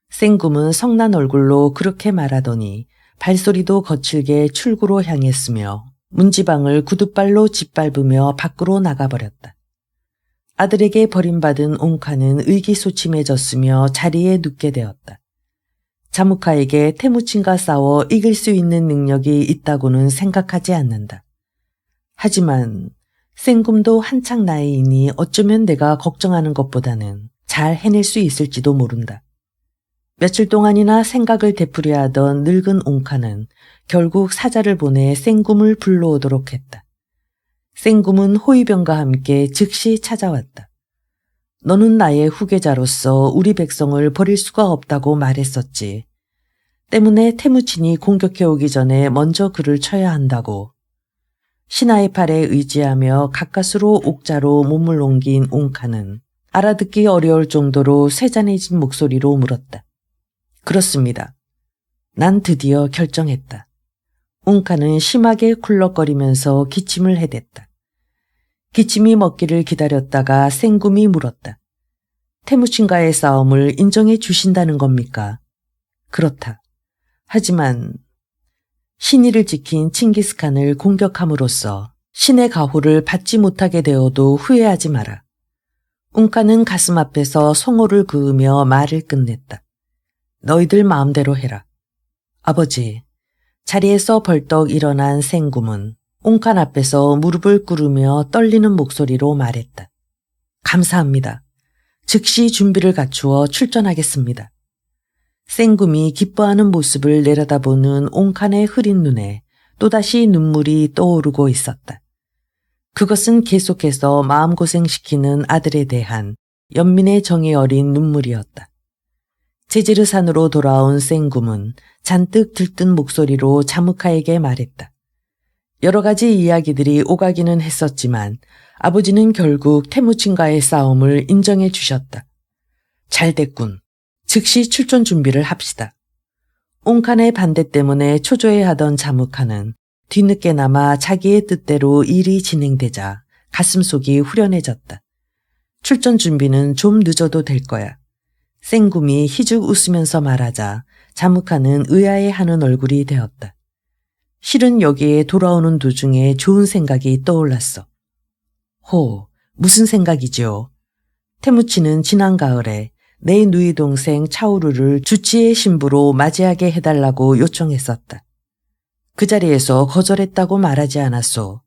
[SPEAKER 1] 생굼은 성난 얼굴로 그렇게 말하더니 발소리도 거칠게 출구로 향했으며 문지방을 구둣발로 짓밟으며 밖으로 나가버렸다. 아들에게 버림받은 옹카는 의기소침해졌으며 자리에 눕게 되었다. 자무카에게 태무친과 싸워 이길 수 있는 능력이 있다고는 생각하지 않는다. 하지만 생금도 한창 나이이니 어쩌면 내가 걱정하는 것보다는 잘 해낼 수 있을지도 모른다. 며칠 동안이나 생각을 되풀이하던 늙은 옹카는 결국 사자를 보내 생금을 불러오도록 했다. 생금은 호위병과 함께 즉시 찾아왔다. 너는 나의 후계자로서 우리 백성을 버릴 수가 없다고 말했었지. 때문에 태무친이 공격해오기 전에 먼저 그를 쳐야 한다고. 신하의 팔에 의지하며 가까스로 옥자로 몸을 옮긴 옹카는 알아듣기 어려울 정도로 쇠잔해진 목소리로 물었다. 그렇습니다. 난 드디어 결정했다. 옹카는 심하게 쿨럭거리면서 기침을 해댔다. 기침이 먹기를 기다렸다가 생금이 물었다. 태무친과의 싸움을 인정해 주신다는 겁니까? 그렇다. 하지만 신의를 지킨 칭기스칸을 공격함으로써 신의 가호를 받지 못하게 되어도 후회하지 마라. 옹카는 가슴 앞에서 송호를 그으며 말을 끝냈다. 너희들 마음대로 해라. 아버지, 자리에서 벌떡 일어난 생금은 옹칸 앞에서 무릎을 꿇으며 떨리는 목소리로 말했다. 감사합니다. 즉시 준비를 갖추어 출전하겠습니다. 생금이 기뻐하는 모습을 내려다보는 옹칸의 흐린 눈에 또다시 눈물이 떠오르고 있었다. 그것은 계속해서 마음고생시키는 아들에 대한 연민의 정이 어린 눈물이었다. 제지르산으로 돌아온 생금은 잔뜩 들뜬 목소리로 자무카에게 말했다. 여러 가지 이야기들이 오가기는 했었지만 아버지는 결국 태무친과의 싸움을 인정해 주셨다. 잘 됐군. 즉시 출전 준비를 합시다. 옹칸의 반대 때문에 초조해하던 자무카는 뒤늦게나마 자기의 뜻대로 일이 진행되자 가슴속이 후련해졌다. 출전 준비는 좀 늦어도 될 거야. 생금이 희죽 웃으면서 말하자 자무카는 의아해하는 얼굴이 되었다. 실은 여기에 돌아오는 도중에 좋은 생각이 떠올랐어. 호, 무슨 생각이지요? 태무치는 지난 가을에 내 누이 동생 차우르를 주치의 신부로 맞이하게 해달라고 요청했었다. 그 자리에서 거절했다고 말하지 않았소.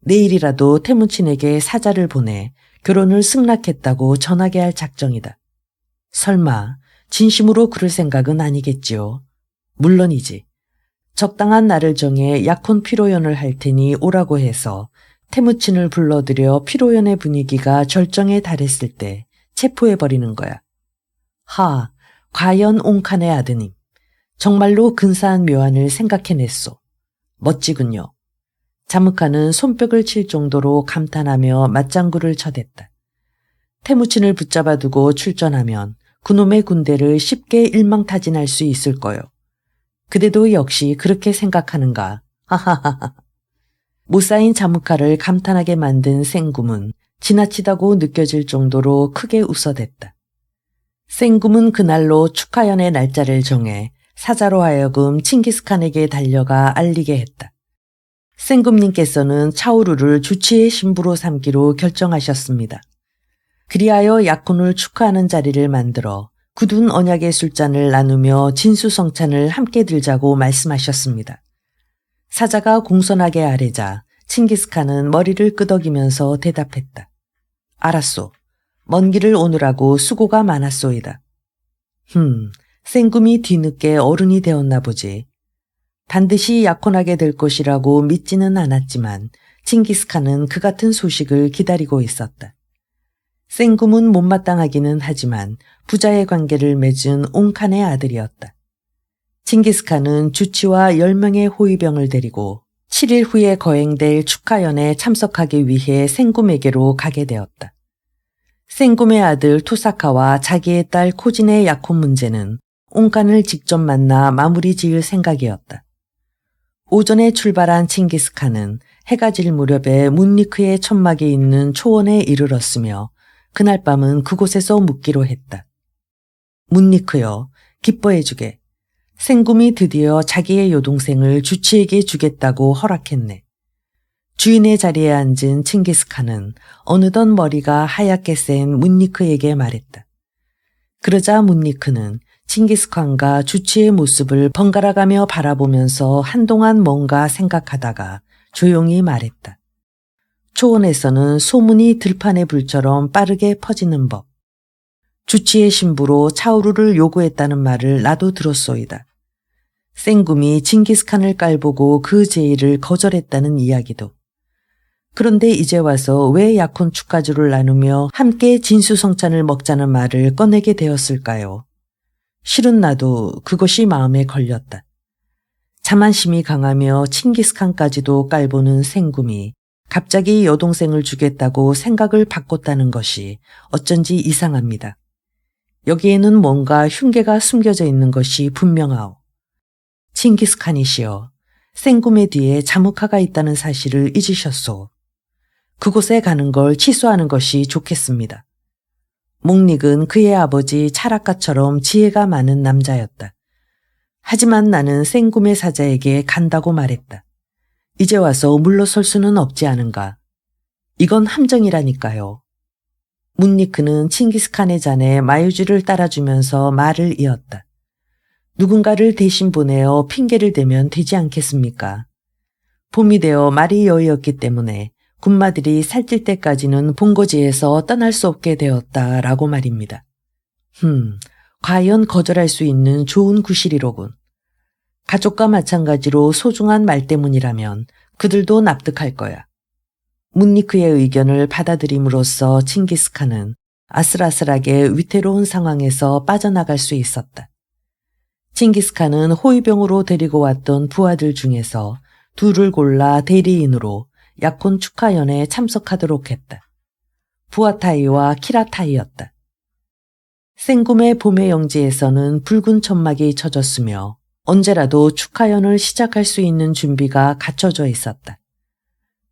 [SPEAKER 1] 내일이라도 태무친에게 사자를 보내 결혼을 승낙했다고 전하게 할 작정이다. 설마 진심으로 그럴 생각은 아니겠지요. 물론이지. 적당한 날을 정해 약혼 피로연을 할 테니 오라고 해서 태무친을 불러들여 피로연의 분위기가 절정에 달했을 때 체포해버리는 거야. 하, 과연 옹칸의 아드님. 정말로 근사한 묘안을 생각해냈소. 멋지군요. 자무카는 손뼉을 칠 정도로 감탄하며 맞장구를 쳐댔다. 태무친을 붙잡아두고 출전하면 그놈의 군대를 쉽게 일망타진할 수 있을 거요. 그대도 역시 그렇게 생각하는가. 하하하하. 무사인 자무카를 감탄하게 만든 생금은 지나치다고 느껴질 정도로 크게 웃어댔다. 생금은 그날로 축하연의 날짜를 정해 사자로 하여금 칭기스칸에게 달려가 알리게 했다. 생금님께서는 차우르를 주치의 신부로 삼기로 결정하셨습니다. 그리하여 약혼을 축하하는 자리를 만들어 굳은 언약의 술잔을 나누며 진수성찬을 함께 들자고 말씀하셨습니다. 사자가 공손하게 아뢰자 칭기스칸은 머리를 끄덕이면서 대답했다. 알았소. 먼 길을 오느라고 수고가 많았소이다. 생금이 뒤늦게 어른이 되었나 보지. 반드시 약혼하게 될 것이라고 믿지는 않았지만 칭기스칸은 그 같은 소식을 기다리고 있었다. 생금은 못마땅하기는 하지만 부자의 관계를 맺은 옹칸의 아들이었다. 칭기스칸은 주치와 10명의 호위병을 데리고 7일 후에 거행될 축하연에 참석하기 위해 생금에게로 가게 되었다. 생금의 아들 투사카와 자기의 딸 코진의 약혼 문제는 옹칸을 직접 만나 마무리 지을 생각이었다. 오전에 출발한 칭기스칸은 해가 질 무렵에 문리크의 천막에 있는 초원에 이르렀으며 그날 밤은 그곳에서 묵기로 했다. 문리크여, 기뻐해주게. 생금이 드디어 자기의 여동생을 주치에게 주겠다고 허락했네. 주인의 자리에 앉은 칭기스칸은 어느덧 머리가 하얗게 센 문니크에게 말했다. 그러자 문니크는 칭기스칸과 주치의 모습을 번갈아가며 바라보면서 한동안 뭔가 생각하다가 조용히 말했다. 초원에서는 소문이 들판의 불처럼 빠르게 퍼지는 법. 주치의 신부로 차우루를 요구했다는 말을 나도 들었소이다. 생굼이 칭기스칸을 깔보고 그 제의를 거절했다는 이야기도. 그런데 이제 와서 왜 약혼 축가주를 나누며 함께 진수성찬을 먹자는 말을 꺼내게 되었을까요? 실은 나도 그것이 마음에 걸렸다. 자만심이 강하며 칭기스칸까지도 깔보는 생굼이 갑자기 여동생을 주겠다고 생각을 바꿨다는 것이 어쩐지 이상합니다. 여기에는 뭔가 흉계가 숨겨져 있는 것이 분명하오. 칭기스칸이시여, 생굼의 뒤에 자무카가 있다는 사실을 잊으셨소. 그곳에 가는 걸 취소하는 것이 좋겠습니다. 몽닉은 그의 아버지 차라카처럼 지혜가 많은 남자였다. 하지만 나는 생굼의 사자에게 간다고 말했다. 이제 와서 물러설 수는 없지 않은가. 이건 함정이라니까요. 문니크는 칭기스칸의 잔에 마유주를 따라주면서 말을 이었다. 누군가를 대신 보내어 핑계를 대면 되지 않겠습니까? 봄이 되어 말이 여의었기 때문에 군마들이 살찔 때까지는 본거지에서 떠날 수 없게 되었다라고 말입니다. 과연 거절할 수 있는 좋은 구실이로군. 가족과 마찬가지로 소중한 말 때문이라면 그들도 납득할 거야. 문니크의 의견을 받아들임으로써 칭기스칸은 아슬아슬하게 위태로운 상황에서 빠져나갈 수 있었다. 칭기스칸은 호위병으로 데리고 왔던 부하들 중에서 둘을 골라 대리인으로 약혼 축하연에 참석하도록 했다. 부아타이와 키라타이였다. 생굼의 봄의 영지에서는 붉은 천막이 쳐졌으며 언제라도 축하연을 시작할 수 있는 준비가 갖춰져 있었다.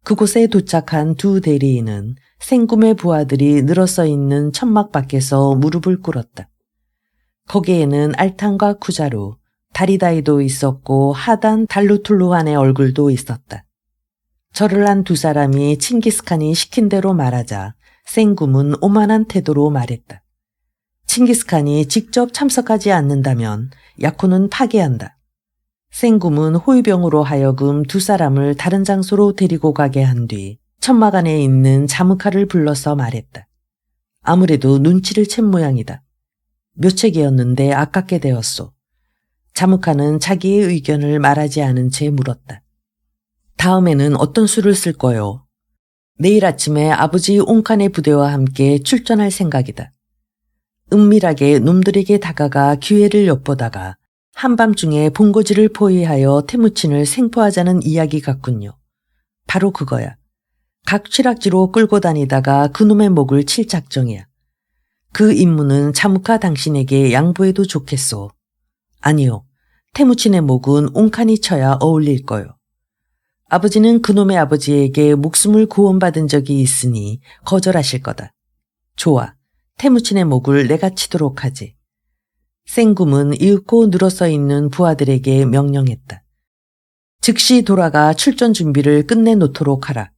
[SPEAKER 1] 그곳에 도착한 두 대리인은 생굼의 부하들이 늘어서 있는 천막 밖에서 무릎을 꿇었다. 거기에는 알탄과 쿠자루, 다리다이도 있었고 하단 달루툴루한의 얼굴도 있었다. 절을 한 두 사람이 칭기스칸이 시킨 대로 말하자 생굼은 오만한 태도로 말했다. 칭기스칸이 직접 참석하지 않는다면 약혼은 파기한다. 생굼은 호위병으로 하여금 두 사람을 다른 장소로 데리고 가게 한 뒤 천막 안에 있는 자무카를 불러서 말했다. 아무래도 눈치를 챈 모양이다. 묘책이었는데 아깝게 되었소. 자무카는 자기의 의견을 말하지 않은 채 물었다. 다음에는 어떤 수를 쓸 거요? 내일 아침에 아버지 옹칸의 부대와 함께 출전할 생각이다. 은밀하게 놈들에게 다가가 기회를 엿보다가 한밤중에 본거지를 포위하여 태무친을 생포하자는 이야기 같군요. 바로 그거야. 각 취락지로 끌고 다니다가 그놈의 목을 칠 작정이야. 그 임무는 자무카 당신에게 양보해도 좋겠소. 아니요. 태무친의 목은 옹칸이 쳐야 어울릴 거요. 아버지는 그놈의 아버지에게 목숨을 구원받은 적이 있으니 거절하실 거다. 좋아. 태무친의 목을 내가 치도록 하지. 생굼은 이윽고 늘어서 있는 부하들에게 명령했다. 즉시 돌아가 출전 준비를 끝내놓도록 하라.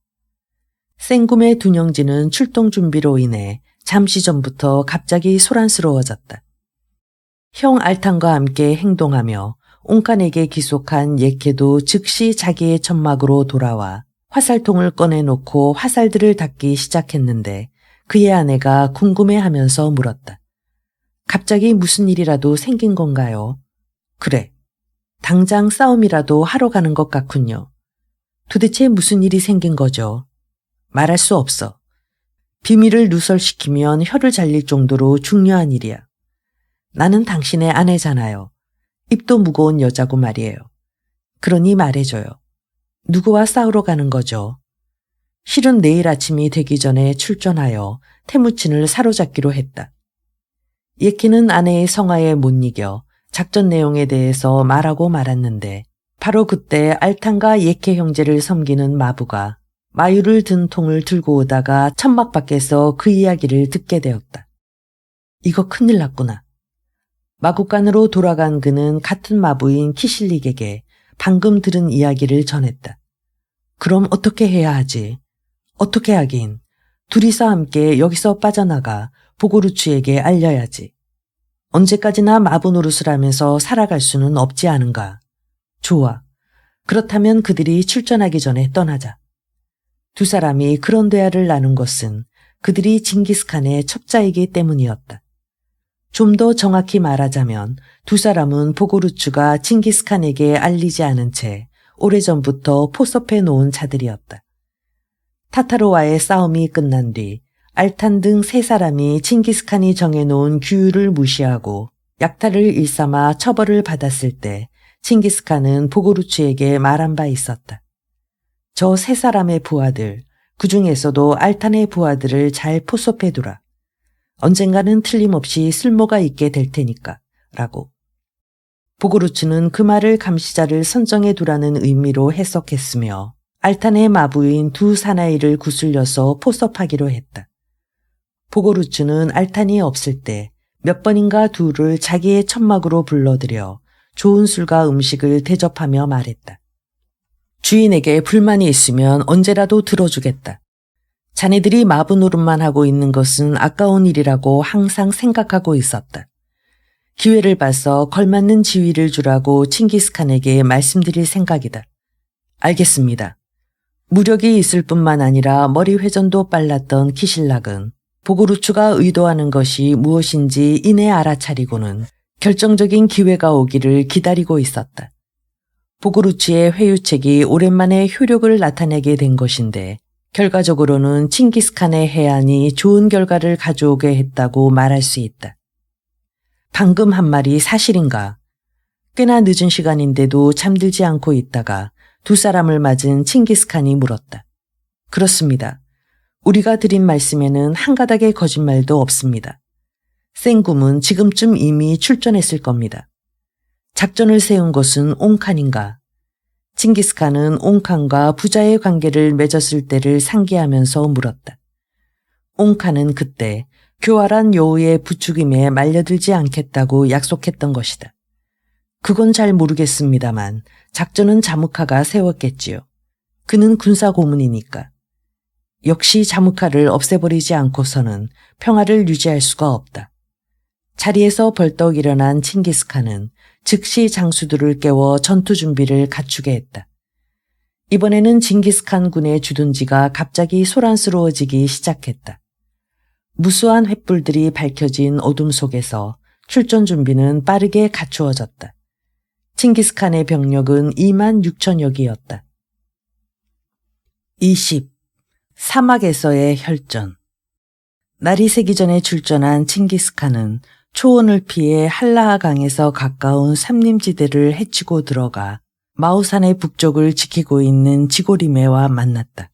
[SPEAKER 1] 생굼의 둔영지는 출동 준비로 인해 잠시 전부터 갑자기 소란스러워졌다. 형 알탄과 함께 행동하며 옹칸에게 기속한 예케도 즉시 자기의 천막으로 돌아와 화살통을 꺼내놓고 화살들을 닦기 시작했는데 그의 아내가 궁금해하면서 물었다. 갑자기 무슨 일이라도 생긴 건가요? 그래. 당장 싸움이라도 하러 가는 것 같군요. 도대체 무슨 일이 생긴 거죠? 말할 수 없어. 비밀을 누설시키면 혀를 잘릴 정도로 중요한 일이야. 나는 당신의 아내잖아요. 입도 무거운 여자고 말이에요. 그러니 말해줘요. 누구와 싸우러 가는 거죠? 실은 내일 아침이 되기 전에 출전하여 태무친을 사로잡기로 했다. 예키는 아내의 성화에 못 이겨 작전 내용에 대해서 말하고 말았는데 바로 그때 알탄과 예케 형제를 섬기는 마부가 마유를 든 통을 들고 오다가 천막 밖에서 그 이야기를 듣게 되었다. 이거 큰일 났구나. 마국간으로 돌아간 그는 같은 마부인 키실릭에게 방금 들은 이야기를 전했다. 그럼 어떻게 해야 하지? 어떻게 하긴. 둘이서 함께 여기서 빠져나가 보고루츠에게 알려야지. 언제까지나 마부 노릇을 하면서 살아갈 수는 없지 않은가. 좋아. 그렇다면 그들이 출전하기 전에 떠나자. 두 사람이 그런 대화를 나눈 것은 그들이 징기스칸의 첩자이기 때문이었다. 좀 더 정확히 말하자면 두 사람은 보고루츠가 징기스칸에게 알리지 않은 채 오래전부터 포섭해 놓은 자들이었다. 타타르와의 싸움이 끝난 뒤 알탄 등 세 사람이 징기스칸이 정해놓은 규율을 무시하고 약탈을 일삼아 처벌을 받았을 때 칭기스칸은 보고루츠에게 말한 바 있었다. 저 세 사람의 부하들, 그 중에서도 알탄의 부하들을 잘 포섭해두라. 언젠가는 틀림없이 쓸모가 있게 될 테니까 라고. 보고루츠는 그 말을 감시자를 선정해두라는 의미로 해석했으며 알탄의 마부인 두 사나이를 구슬려서 포섭하기로 했다. 보고루츠는 알탄이 없을 때 몇 번인가 둘을 자기의 천막으로 불러들여 좋은 술과 음식을 대접하며 말했다. 주인에게 불만이 있으면 언제라도 들어주겠다. 자네들이 마부 노릇만 하고 있는 것은 아까운 일이라고 항상 생각하고 있었다. 기회를 봐서 걸맞는 지위를 주라고 칭기스칸에게 말씀드릴 생각이다. 알겠습니다. 무력이 있을 뿐만 아니라 머리 회전도 빨랐던 키실락은 보고루츠가 의도하는 것이 무엇인지 이내 알아차리고는 결정적인 기회가 오기를 기다리고 있었다. 보고루츠의 회유책이 오랜만에 효력을 나타내게 된 것인데 결과적으로는 칭기스칸의 해안이 좋은 결과를 가져오게 했다고 말할 수 있다. 방금 한 말이 사실인가? 꽤나 늦은 시간인데도 잠들지 않고 있다가 두 사람을 맞은 칭기스칸이 물었다. 그렇습니다. 우리가 드린 말씀에는 한 가닥의 거짓말도 없습니다. 생굼은 지금쯤 이미 출전했을 겁니다. 작전을 세운 것은 옹칸인가? 칭기스칸은 옹칸과 부자의 관계를 맺었을 때를 상기하면서 물었다. 옹칸은 그때 교활한 여우의 부추김에 말려들지 않겠다고 약속했던 것이다. 그건 잘 모르겠습니다만 작전은 자무카가 세웠겠지요. 그는 군사 고문이니까. 역시 자무카를 없애버리지 않고서는 평화를 유지할 수가 없다. 자리에서 벌떡 일어난 칭기스칸은 즉시 장수들을 깨워 전투 준비를 갖추게 했다. 이번에는 징기스칸 군의 주둔지가 갑자기 소란스러워지기 시작했다. 무수한 횃불들이 밝혀진 어둠 속에서 출전 준비는 빠르게 갖추어졌다. 칭기스칸의 병력은 2만 6천여기였다. 20. 사막에서의 혈전. 날이 새기 전에 출전한 칭기스칸은 초원을 피해 한라하 강에서 가까운 삼림지대를 헤치고 들어가 마우산의 북쪽을 지키고 있는 지고리메와 만났다.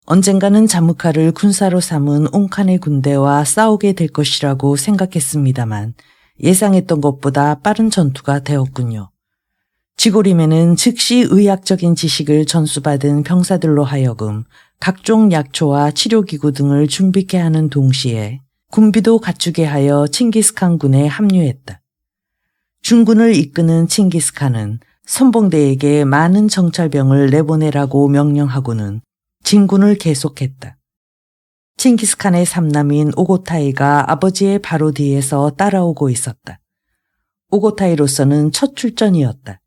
[SPEAKER 1] 언젠가는 자무카를 군사로 삼은 옹칸의 군대와 싸우게 될 것이라고 생각했습니다만 예상했던 것보다 빠른 전투가 되었군요. 지고리메는 즉시 의학적인 지식을 전수받은 병사들로 하여금 각종 약초와 치료기구 등을 준비케 하는 동시에 군비도 갖추게 하여 칭기스칸 군에 합류했다. 중군을 이끄는 칭기스칸은 선봉대에게 많은 정찰병을 내보내라고 명령하고는 진군을 계속했다. 칭기스칸의 삼남인 오고타이가 아버지의 바로 뒤에서 따라오고 있었다. 오고타이로서는 첫 출전이었다.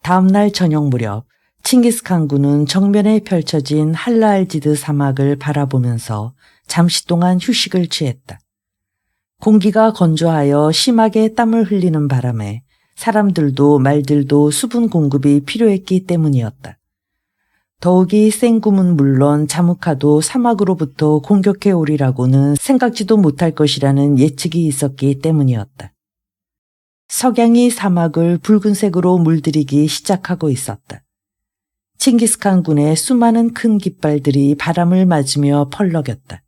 [SPEAKER 1] 다음 날 저녁 무렵 칭기스칸 군은 정면에 펼쳐진 할라알지드 사막을 바라보면서 잠시 동안 휴식을 취했다. 공기가 건조하여 심하게 땀을 흘리는 바람에 사람들도 말들도 수분 공급이 필요했기 때문이었다. 더욱이 생굼은 물론 자무카도 사막으로부터 공격해 오리라고는 생각지도 못할 것이라는 예측이 있었기 때문이었다. 석양이 사막을 붉은색으로 물들이기 시작하고 있었다. 칭기스칸 군의 수많은 큰 깃발들이 바람을 맞으며 펄럭였다.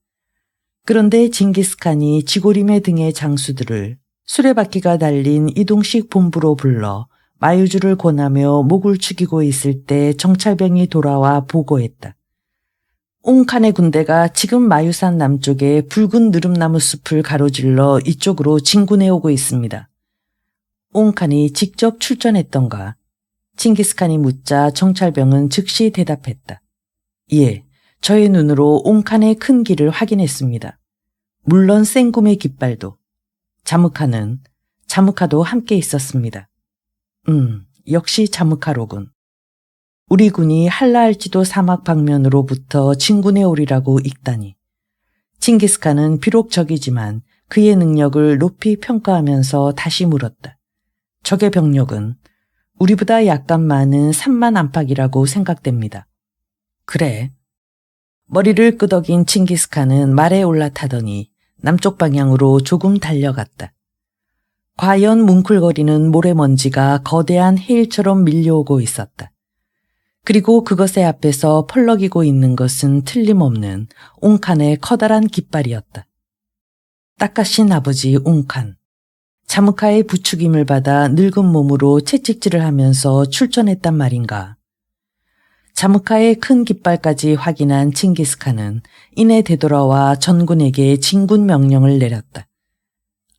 [SPEAKER 1] 그런데 징기스칸이 지고리메 등의 장수들을 수레바퀴가 달린 이동식 본부로 불러 마유주를 권하며 목을 축이고 있을 때 정찰병이 돌아와 보고했다. 옹칸의 군대가 지금 마유산 남쪽의 붉은 느릅나무 숲을 가로질러 이쪽으로 진군해 오고 있습니다. 옹칸이 직접 출전했던가? 칭기스칸이 묻자 정찰병은 즉시 대답했다. 예, 저의 눈으로 옹칸의 큰 길을 확인했습니다. 물론 생굼의 깃발도. 자무카도 함께 있었습니다. 역시 자무카로군. 우리 군이 한라알지도 사막 방면으로부터 진군해 오리라고 읽다니. 칭기스칸은 비록 적이지만 그의 능력을 높이 평가하면서 다시 물었다. 적의 병력은 우리보다 약간 많은 3만 안팎이라고 생각됩니다. 그래. 머리를 끄덕인 칭기스칸은 말에 올라타더니 남쪽 방향으로 조금 달려갔다. 과연 뭉클거리는 모래먼지가 거대한 해일처럼 밀려오고 있었다. 그리고 그것의 앞에서 펄럭이고 있는 것은 틀림없는 옹칸의 커다란 깃발이었다. 딱가신 아버지 옹칸. 자무카의 부추김을 받아 늙은 몸으로 채찍질을 하면서 출전했단 말인가. 자무카의 큰 깃발까지 확인한 칭기스칸은 이내 되돌아와 전군에게 진군 명령을 내렸다.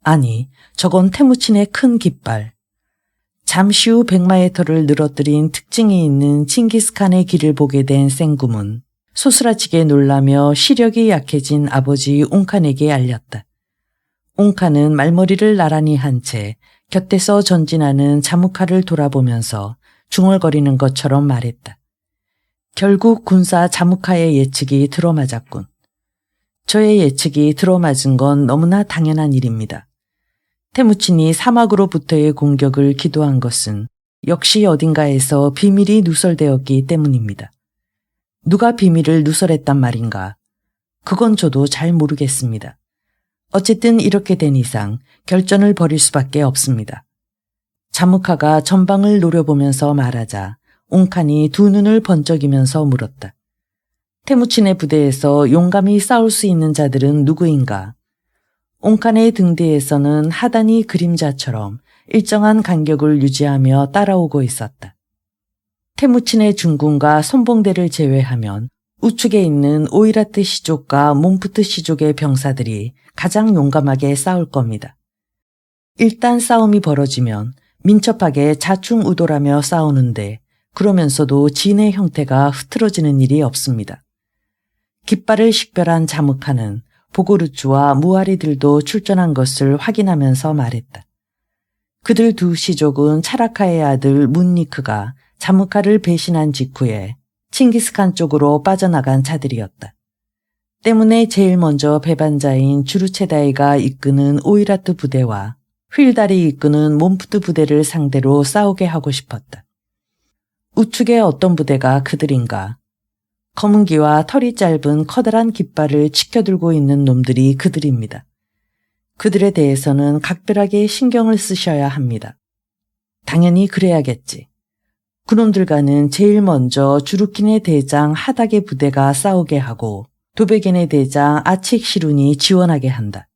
[SPEAKER 1] 아니, 저건 태무친의 큰 깃발. 잠시 후 백마의 털을 늘어뜨린 특징이 있는 칭기스칸의 길을 보게 된 생굼은 소스라치게 놀라며 시력이 약해진 아버지 옹칸에게 알렸다. 옹칸은 말머리를 나란히 한 채 곁에서 전진하는 자무카를 돌아보면서 중얼거리는 것처럼 말했다. 결국 군사 자무카의 예측이 들어맞았군. 저의 예측이 들어맞은 건 너무나 당연한 일입니다. 태무친이 사막으로부터의 공격을 기도한 것은 역시 어딘가에서 비밀이 누설되었기 때문입니다. 누가 비밀을 누설했단 말인가? 그건 저도 잘 모르겠습니다. 어쨌든 이렇게 된 이상 결전을 벌일 수밖에 없습니다. 자무카가 전방을 노려보면서 말하자 옹칸이 두 눈을 번쩍이면서 물었다. 태무친의 부대에서 용감히 싸울 수 있는 자들은 누구인가? 옹칸의 등 뒤에서는 하단이 그림자처럼 일정한 간격을 유지하며 따라오고 있었다. 태무친의 중군과 선봉대를 제외하면 우측에 있는 오이라트 시족과 몬푸트 시족의 병사들이 가장 용감하게 싸울 겁니다. 일단 싸움이 벌어지면 민첩하게 자충우돌하며 싸우는데 그러면서도 진의 형태가 흐트러지는 일이 없습니다. 깃발을 식별한 자무카는 보고르츠와 무아리들도 출전한 것을 확인하면서 말했다. 그들 두 시족은 차라카의 아들 문니크가 자무카를 배신한 직후에 칭기스칸 쪽으로 빠져나간 자들이었다. 때문에 제일 먼저 배반자인 주르체다이가 이끄는 오이라트 부대와 휠달이 이끄는 몬푸트 부대를 상대로 싸우게 하고 싶었다. 우측의 어떤 부대가 그들인가? 검은 귀와 털이 짧은 커다란 깃발을 치켜들고 있는 놈들이 그들입니다. 그들에 대해서는 각별하게 신경을 쓰셔야 합니다. 당연히 그래야겠지. 그놈들과는 제일 먼저 주루킨의 대장 하닥의 부대가 싸우게 하고 도베겐의 대장 아칙시룬이 지원하게 한다.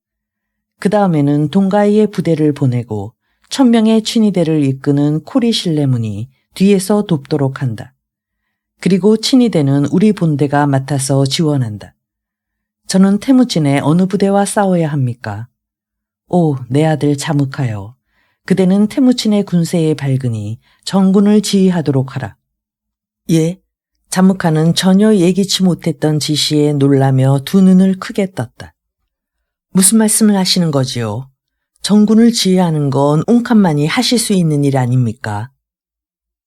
[SPEAKER 1] 그 다음에는 동가이의 부대를 보내고 1000명의 친위대를 이끄는 코리실레문이 뒤에서 돕도록 한다. 그리고 친위대는 우리 본대가 맡아서 지원한다. 저는 태무진의 어느 부대와 싸워야 합니까? 오, 내 아들 자무카요. 그대는 태무친의 군세에 밝으니 전군을 지휘하도록 하라. 예? 자무카는 전혀 예기치 못했던 지시에 놀라며 두 눈을 크게 떴다. 무슨 말씀을 하시는 거지요? 전군을 지휘하는 건 옹칸만이 하실 수 있는 일 아닙니까?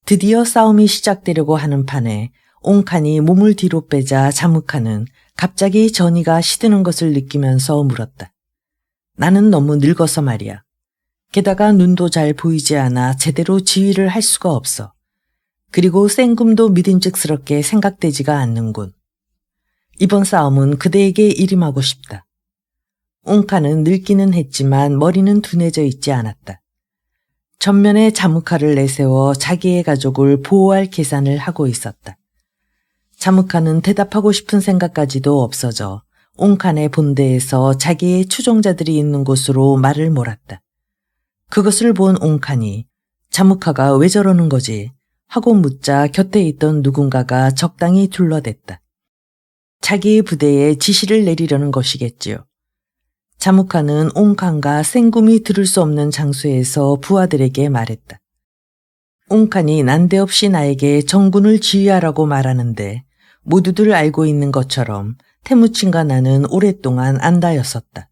[SPEAKER 1] 드디어 싸움이 시작되려고 하는 판에 옹칸이 몸을 뒤로 빼자 자무카는 갑자기 전의가 시드는 것을 느끼면서 물었다. 나는 너무 늙어서 말이야. 게다가 눈도 잘 보이지 않아 제대로 지휘를 할 수가 없어. 그리고 생굼도 믿음직스럽게 생각되지가 않는군. 이번 싸움은 그대에게 일임하고 싶다. 옹칸은 늙기는 했지만 머리는 둔해져 있지 않았다. 전면에 자무카를 내세워 자기의 가족을 보호할 계산을 하고 있었다. 자무카는 대답하고 싶은 생각까지도 없어져 옹칸의 본대에서 자기의 추종자들이 있는 곳으로 말을 몰았다. 그것을 본 옹칸이 자무카가 왜 저러는 거지? 하고 묻자 곁에 있던 누군가가 적당히 둘러댔다. 자기의 부대에 지시를 내리려는 것이겠지요. 자무카는 옹칸과 생굼이 들을 수 없는 장소에서 부하들에게 말했다. 옹칸이 난데없이 나에게 정군을 지휘하라고 말하는데 모두들 알고 있는 것처럼 태무친과 나는 오랫동안 안다였었다.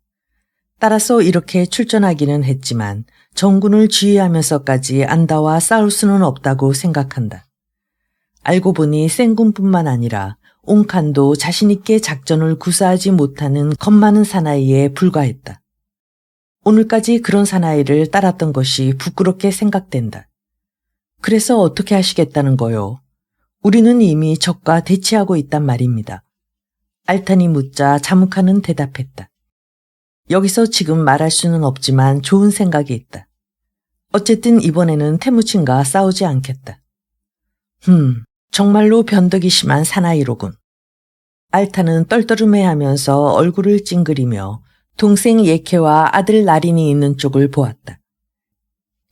[SPEAKER 1] 따라서 이렇게 출전하기는 했지만 정군을 지휘하면서까지 안다와 싸울 수는 없다고 생각한다. 알고 보니 센군뿐만 아니라 옹칸도 자신있게 작전을 구사하지 못하는 겁 많은 사나이에 불과했다. 오늘까지 그런 사나이를 따랐던 것이 부끄럽게 생각된다. 그래서 어떻게 하시겠다는 거요? 우리는 이미 적과 대치하고 있단 말입니다. 알탄이 묻자 자묵하는 대답했다. 여기서 지금 말할 수는 없지만 좋은 생각이 있다. 어쨌든 이번에는 태무친과 싸우지 않겠다. 정말로 변덕이 심한 사나이로군. 알탄은 떨떠름해하면서 얼굴을 찡그리며 동생 예케와 아들 나린이 있는 쪽을 보았다.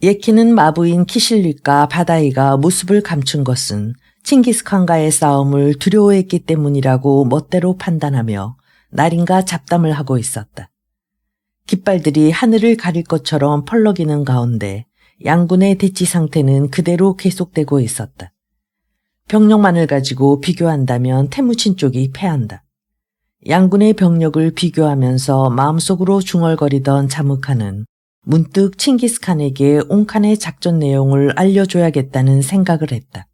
[SPEAKER 1] 예케는 마부인 키실릭과 바다이가 모습을 감춘 것은 칭기스칸과의 싸움을 두려워했기 때문이라고 멋대로 판단하며 나린과 잡담을 하고 있었다. 깃발들이 하늘을 가릴 것처럼 펄럭이는 가운데 양군의 대치 상태는 그대로 계속되고 있었다. 병력만을 가지고 비교한다면 태무친 쪽이 패한다. 양군의 병력을 비교하면서 마음속으로 중얼거리던 자묵한은 문득 칭기스칸에게 옹칸의 작전 내용을 알려줘야겠다는 생각을 했다.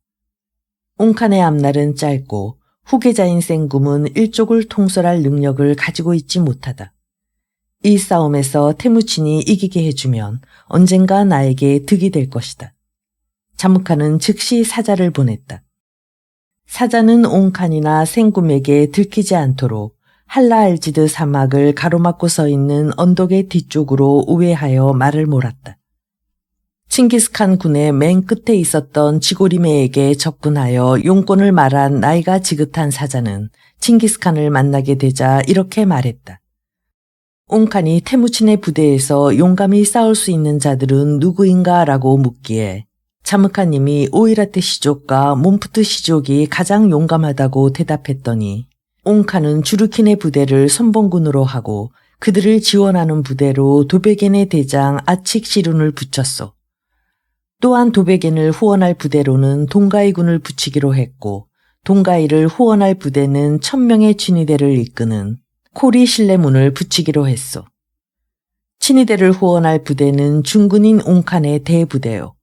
[SPEAKER 1] 옹칸의 앞날은 짧고 후계자인 센굼은 일족을 통솔할 능력을 가지고 있지 못하다. 이 싸움에서 태무친이 이기게 해주면 언젠가 나에게 득이 될 것이다. 자묵한은 즉시 사자를 보냈다. 사자는 옹칸이나 센굼에게 들키지 않도록 할라알지드 사막을 가로막고 서 있는 언덕의 뒤쪽으로 우회하여 말을 몰았다. 칭기스칸 군의 맨 끝에 있었던 지고리메에게 접근하여 용건을 말한 나이가 지긋한 사자는 칭기스칸을 만나게 되자 이렇게 말했다. 옹칸이 태무친의 부대에서 용감히 싸울 수 있는 자들은 누구인가 라고 묻기에 자묵한님이 오이라트 시족과 몬푸트 시족이 가장 용감하다고 대답했더니 옹칸은 주르킨의 부대를 선봉군으로 하고 그들을 지원하는 부대로 도베겐의 대장 아칙시룬을 붙였소. 또한 도베겐을 후원할 부대로는 동가이군을 붙이기로 했고 동가이를 후원할 부대는 1000명의 친위대를 이끄는 코리 신레문을 붙이기로 했소. 친위대를 후원할 부대는 중군인 옹칸의 대부대요.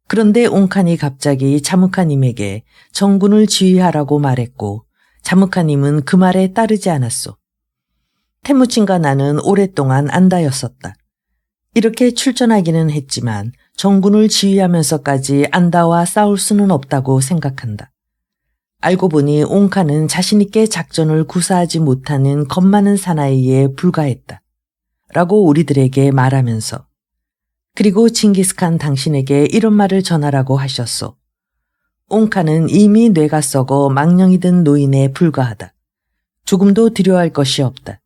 [SPEAKER 1] 그런데 옹칸이 갑자기 자묵한님에게 정군을 지휘하라고 말했고 자묵한님은 그 말에 따르지 않았소. 태무친과 나는 오랫동안 안다였었다. 이렇게 출전하기는 했지만 정군을 지휘하면서까지 안다와 싸울 수는 없다고 생각한다. 알고 보니 옹칸은 자신있게 작전을 구사하지 못하는 겁 많은 사나이에 불과했다. 라고 우리들에게 말하면서 그리고 징기스칸 당신에게 이런 말을 전하라고 하셨소. 옹칸은 이미 뇌가 썩어 망령이 든 노인에 불과하다. 조금도 두려워할 것이 없다.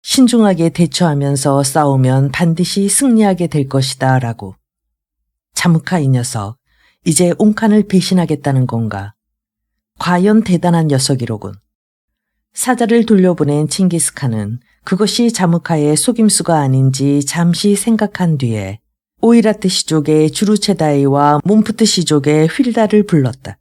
[SPEAKER 1] 신중하게 대처하면서 싸우면 반드시 승리하게 될 것이다 라고. 자묵하 이 녀석, 이제 옹칸을 배신하겠다는 건가? 과연 대단한 녀석이로군. 사자를 돌려보낸 칭기스칸은 그것이 자묵하의 속임수가 아닌지 잠시 생각한 뒤에 오이라트 시족의 주루체다이와 몬푸트 시족의 휠다를 불렀다.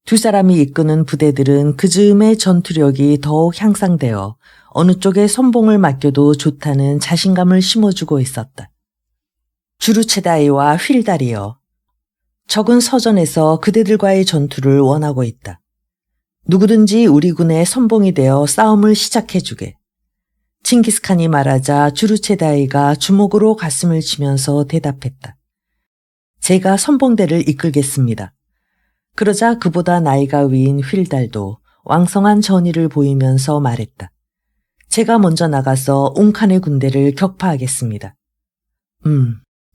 [SPEAKER 1] 두 사람이 이끄는 부대들은 그 즈음에 전투력이 더욱 향상되어 어느 쪽에 선봉을 맡겨도 좋다는 자신감을 심어주고 있었다. 주루체다이와 휠달이여, 적은 서전에서 그대들과의 전투를 원하고 있다. 누구든지 우리 군의 선봉이 되어 싸움을 시작해주게. 칭기스칸이 말하자 주루체다이가 주먹으로 가슴을 치면서 대답했다. 제가 선봉대를 이끌겠습니다. 그러자 그보다 나이가 위인 휠달도 왕성한 전의를 보이면서 말했다. 제가 먼저 나가서 옹칸의 군대를 격파하겠습니다.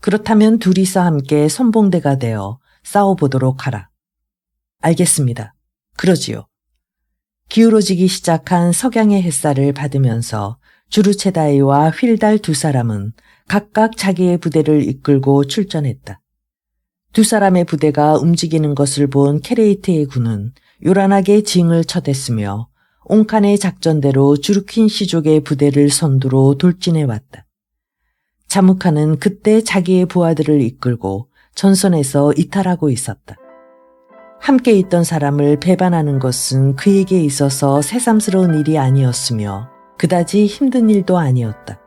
[SPEAKER 1] 그렇다면 둘이서 함께 선봉대가 되어 싸워보도록 하라. 알겠습니다. 그러지요. 기울어지기 시작한 석양의 햇살을 받으면서 주루체다이와 휠달 두 사람은 각각 자기의 부대를 이끌고 출전했다. 두 사람의 부대가 움직이는 것을 본 케레이트의 군은 요란하게 징을 쳐댔으며 옹칸의 작전대로 주르킨 시족의 부대를 선두로 돌진해왔다. 자묵한은 그때 자기의 부하들을 이끌고 전선에서 이탈하고 있었다. 함께 있던 사람을 배반하는 것은 그에게 있어서 새삼스러운 일이 아니었으며 그다지 힘든 일도 아니었다.